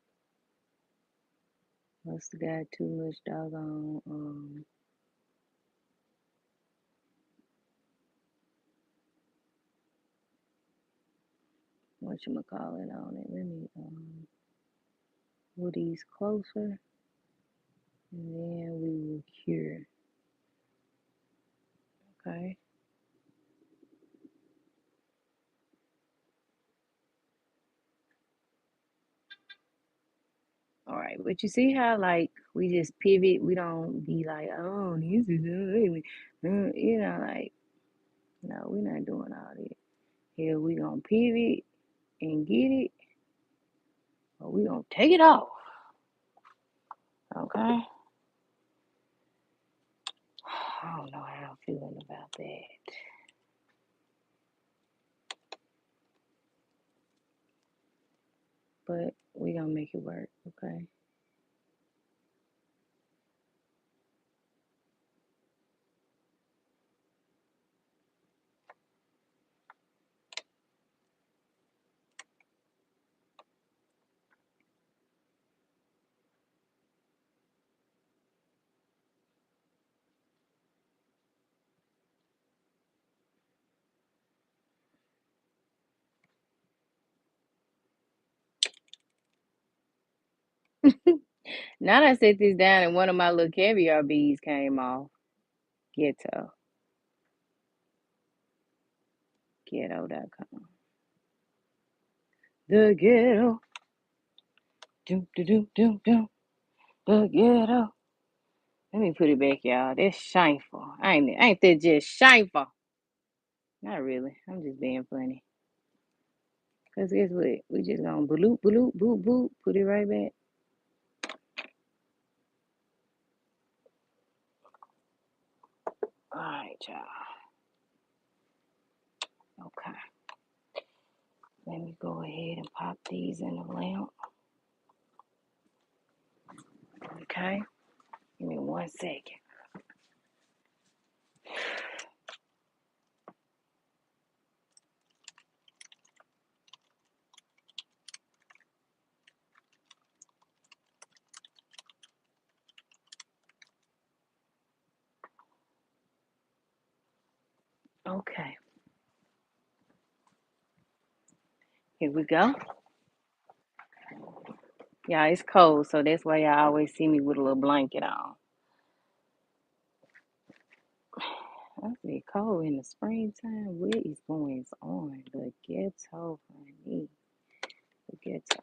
Must have got too much doggone whatchamacallit on it. Let me move these closer, and then we will cure. Okay. All right, but you see how like we just pivot. We don't be like, oh, this is you know, like no, we're not doing all that. Here we gonna pivot and get it, or we gonna take it off. Okay. I don't know how I'm feeling about that, but we gonna make it work. Okay. Now that I set this down and one of my little caviar beads came off. Ghetto. Ghetto.com. The ghetto. Doom, doom, doom, doom, doom. The ghetto. Let me put it back, y'all. That's shameful. Ain't that just shameful? Not really. I'm just being funny. Cause guess what? We just gonna bloop, bloop, boop, boop. Put it right back. All right, y'all. Okay. Let me go ahead and pop these in the lamp. Okay. Give me 1 second. Okay. Here we go. Yeah, it's cold, so that's why y'all always see me with a little blanket on. I say cold in the springtime. What is going on? The ghetto, honey. The ghetto.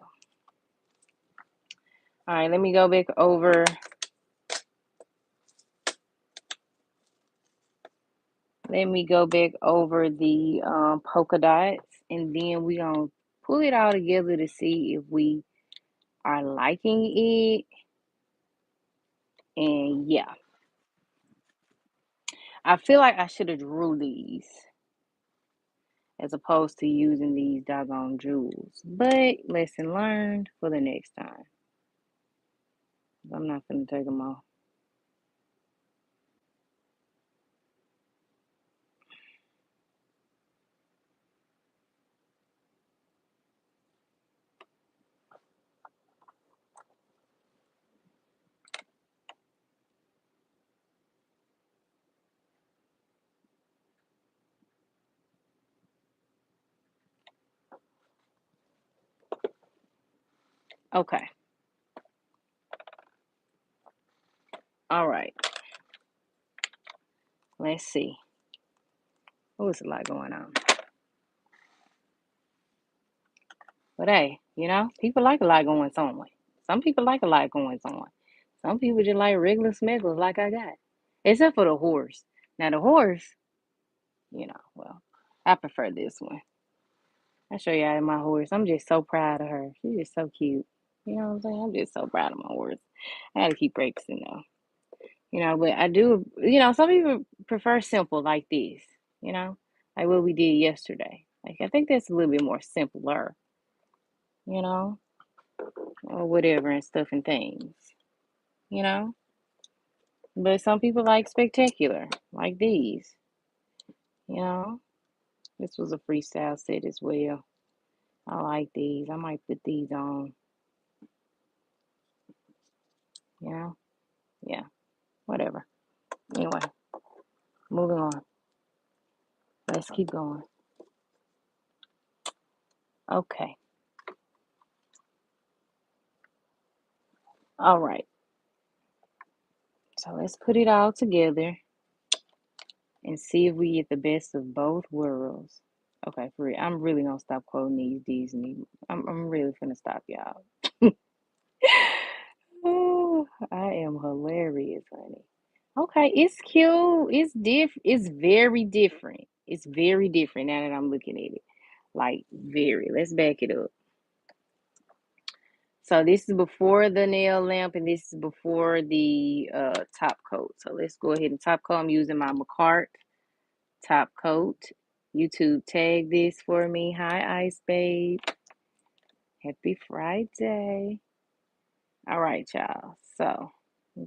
All right, let me go back over. Let me go back over the polka dots, and then we gonna pull it all together to see if we are liking it. And yeah, I feel like I should have drew these as opposed to using these doggone jewels. But lesson learned for the next time. I'm not gonna take them off. Okay. All right. Let's see. Oh, it's a lot going on. But hey, people like a lot going on. Some people like a lot going on. Some people just like regular smegglers like I got. Except for the horse. Now the horse, well, I prefer this one. I'll show y'all my horse. I'm just so proud of her. She's just so cute. You know what I'm saying? I'm just so proud of my horse. I gotta keep practicing though. But I do, some people prefer simple like this, you know, like what we did yesterday. Like, I think that's a little bit more simpler, you know, or whatever and stuff and things, you know. But some people like spectacular, like these, you know. This was a freestyle set as well. I like these. I might put these on, you know. Yeah, whatever. Anyway, moving on. Let's keep going. Okay. All right. So let's put it all together and see if we get the best of both worlds. Okay, for real. I'm really gonna stop quoting these Disney. I'm really gonna stop, y'all. Oh, I am hilarious, honey. Okay, it's cute. It's very different. It's very different now that I'm looking at it. Like very. Let's back it up. So this is before the nail lamp and this is before the top coat. So let's go ahead and top coat. I'm using my McCart top coat. YouTube tag this for me. Hi, Ice Babe. Happy Friday. All right, y'all. So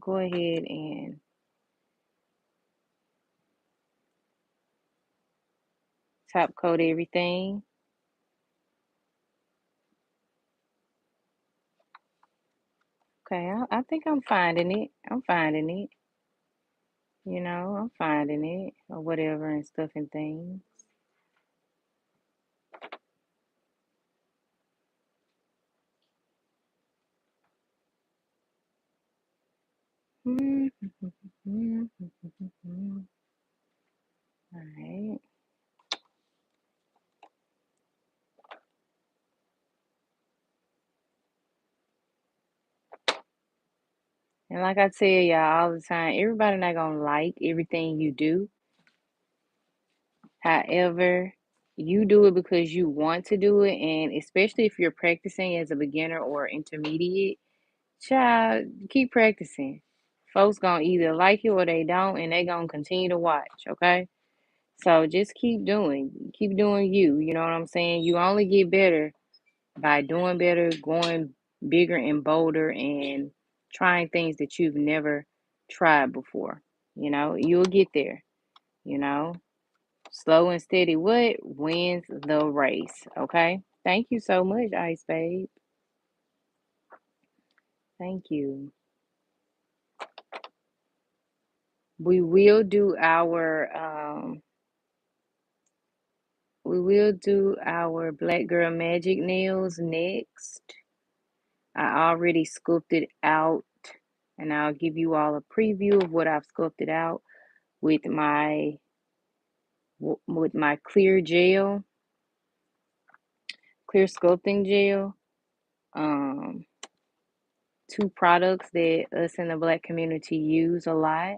go ahead and top coat everything. Okay, I think I'm finding it. I'm finding it. I'm finding it or whatever and stuff and things. All right. And like I tell y'all all the time, everybody not gonna like everything you do. However, you do it because you want to do it, and especially if you're practicing as a beginner or intermediate, child, keep practicing. Folks gonna either like you or they don't, and they gonna continue to watch, okay? So just keep doing you. You know what I'm saying? You only get better by doing better, going bigger and bolder, and trying things that you've never tried before. You'll get there, you know. Slow and steady what wins the race. Okay. Thank you so much, Ice Babe. Thank you. We will do our Black Girl Magic nails next. I already sculpted out, and I'll give you all a preview of what I've sculpted out with my clear sculpting gel. Um, Two products that us in the Black community use a lot.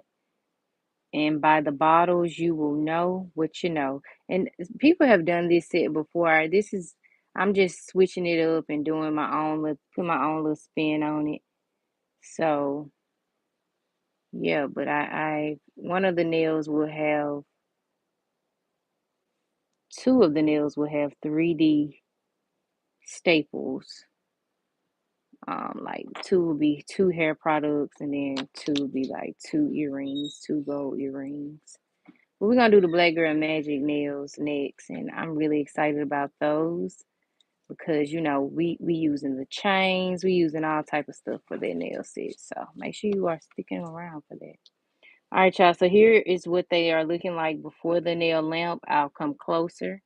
And by the bottles, you will know what you know. And people have done this set before. I'm just switching it up and doing put my own little spin on it. So yeah, but one of the nails will have, two of the nails will have 3D staples. Like two will be two hair products, and then two will be like two earrings, two gold earrings. But we're gonna do the Black Girl Magic nails next, and I'm really excited about those because we using the chains, we using all type of stuff for their nail set. So make sure you are sticking around for that. All right, y'all. So here is what they are looking like before the nail lamp. I'll come closer.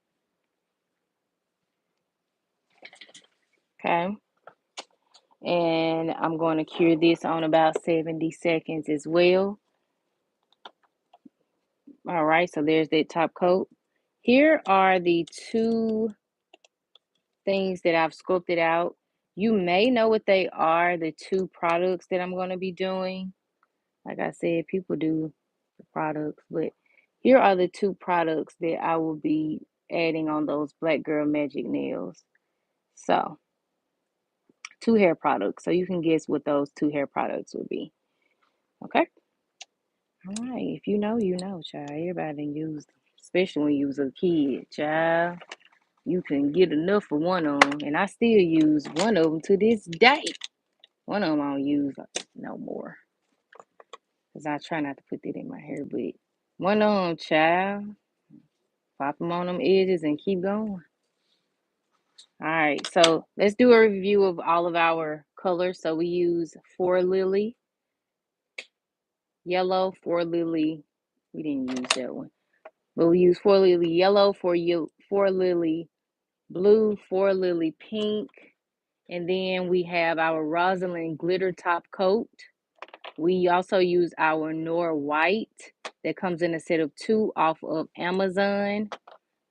Okay. And I'm going to cure this on about 70 seconds as well. All right, so there's that top coat. Here are the two things that I've sculpted out. You may know what they are, the two products that I'm going to be doing. Like I said, people do the products, but here are the two products that I will be adding on those Black Girl Magic nails. So, two hair products. So you can guess what those two hair products would be. Okay? All right. If you know, you know, child. Everybody use them, especially when you was a kid, child. You can get enough for one of them, and I still use one of them to this day. One of them I don't use no more because I try not to put that in my hair. But one of them, child, pop them on them edges and keep going. All right, so let's do a review of all of our colors. So we use Four Lily yellow, Four Lily. We didn't use that one, but we use Four Lily yellow, Four Lily blue, Four Lily pink, and then we have our Rosalind glitter top coat. We also use our Nor White that comes in a set of two off of Amazon.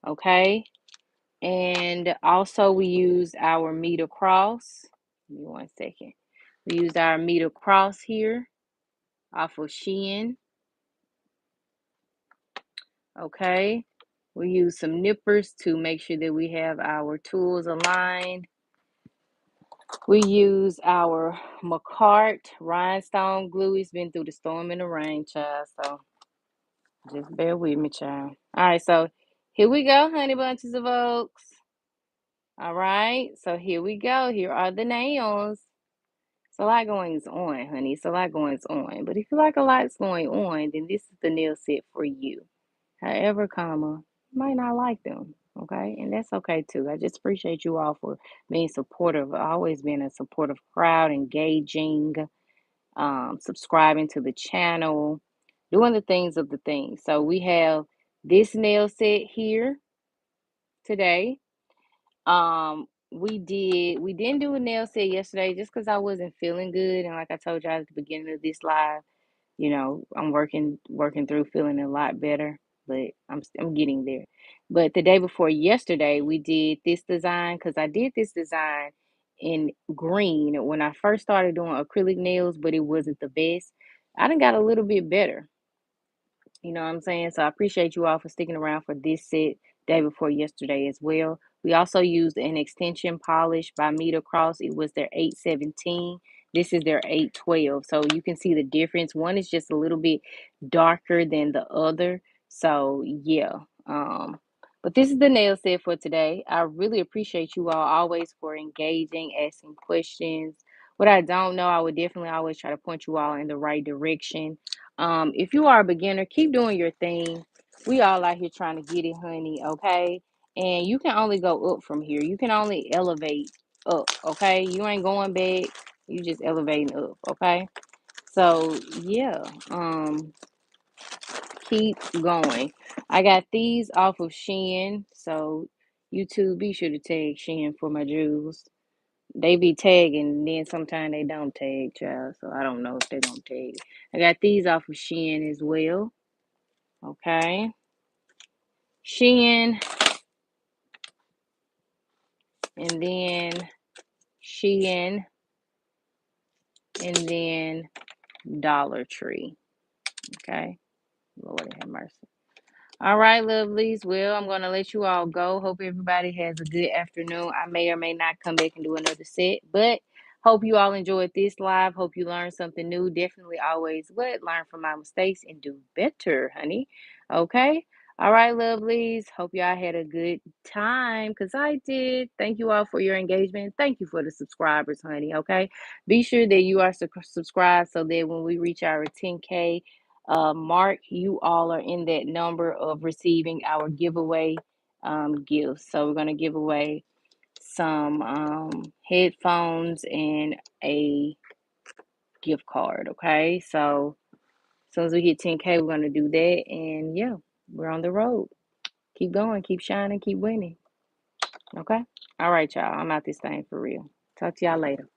Okay. And also we use our Meet Across. Give me one second. We use our Meet Across here off of Shein. Okay. We use some nippers to make sure that we have our tools aligned. We use our Macart rhinestone glue. It's been through the storm and the rain, child. So just bear with me, child. All right, so here we go, honey bunches of oaks. All right, so here we go. Here are the nails. It's a lot going on, honey. It's a lot going on. But if you like a lot's going on, then this is the nail set for you. However, you might not like them. Okay, and that's okay too. I just appreciate you all for being supportive. Always being a supportive crowd, engaging, subscribing to the channel, doing the things of the things. So we have this nail set here today. We didn't do a nail set yesterday just because I wasn't feeling good, and like I told y'all at the beginning of this live, I'm working through feeling a lot better, but I'm getting there. But the day before yesterday, we did this design because I did this design in green when I first started doing acrylic nails, but it wasn't the best. I done got a little bit better. You know what I'm saying? So I appreciate you all for sticking around for this set day before yesterday as well. We also used an extension polish by Meter Cross. It was their 817. This is their 812. So you can see the difference. One is just a little bit darker than the other. So yeah. But this is the nail set for today. I really appreciate you all always for engaging, asking questions. What I don't know, I would definitely always try to point you all in the right direction. If you are a beginner, keep doing your thing. We all out here trying to get it, honey, okay? And you can only go up from here. You can only elevate up, okay? You ain't going back. You just elevating up, okay? So yeah, keep going. I got these off of Shein. So YouTube, be sure to tag Shein for my jewels. They be tagging, and then sometimes they don't tag, child. So I don't know if they don't tag. I got these off of Shein as well. Okay. Shein, and then Shein, and then Dollar Tree. Okay. Lord have mercy. All right, lovelies. Well, I'm going to let you all go. Hope everybody has a good afternoon. I may or may not come back and do another set, but hope you all enjoyed this live. Hope you learned something new. Definitely always learn from my mistakes and do better, honey. Okay. All right, lovelies. Hope y'all had a good time because I did. Thank you all for your engagement. Thank you for the subscribers, honey. Okay. Be sure that you are subscribed so that when we reach our 10K mark, you all are in that number of receiving our giveaway gifts. So we're going to give away some headphones and a gift card. Okay. So as soon as we hit 10K, we're going to do that. And yeah, we're on the road. Keep going, keep shining, keep winning. Okay. All right, y'all. I'm out this thing for real. Talk to y'all later.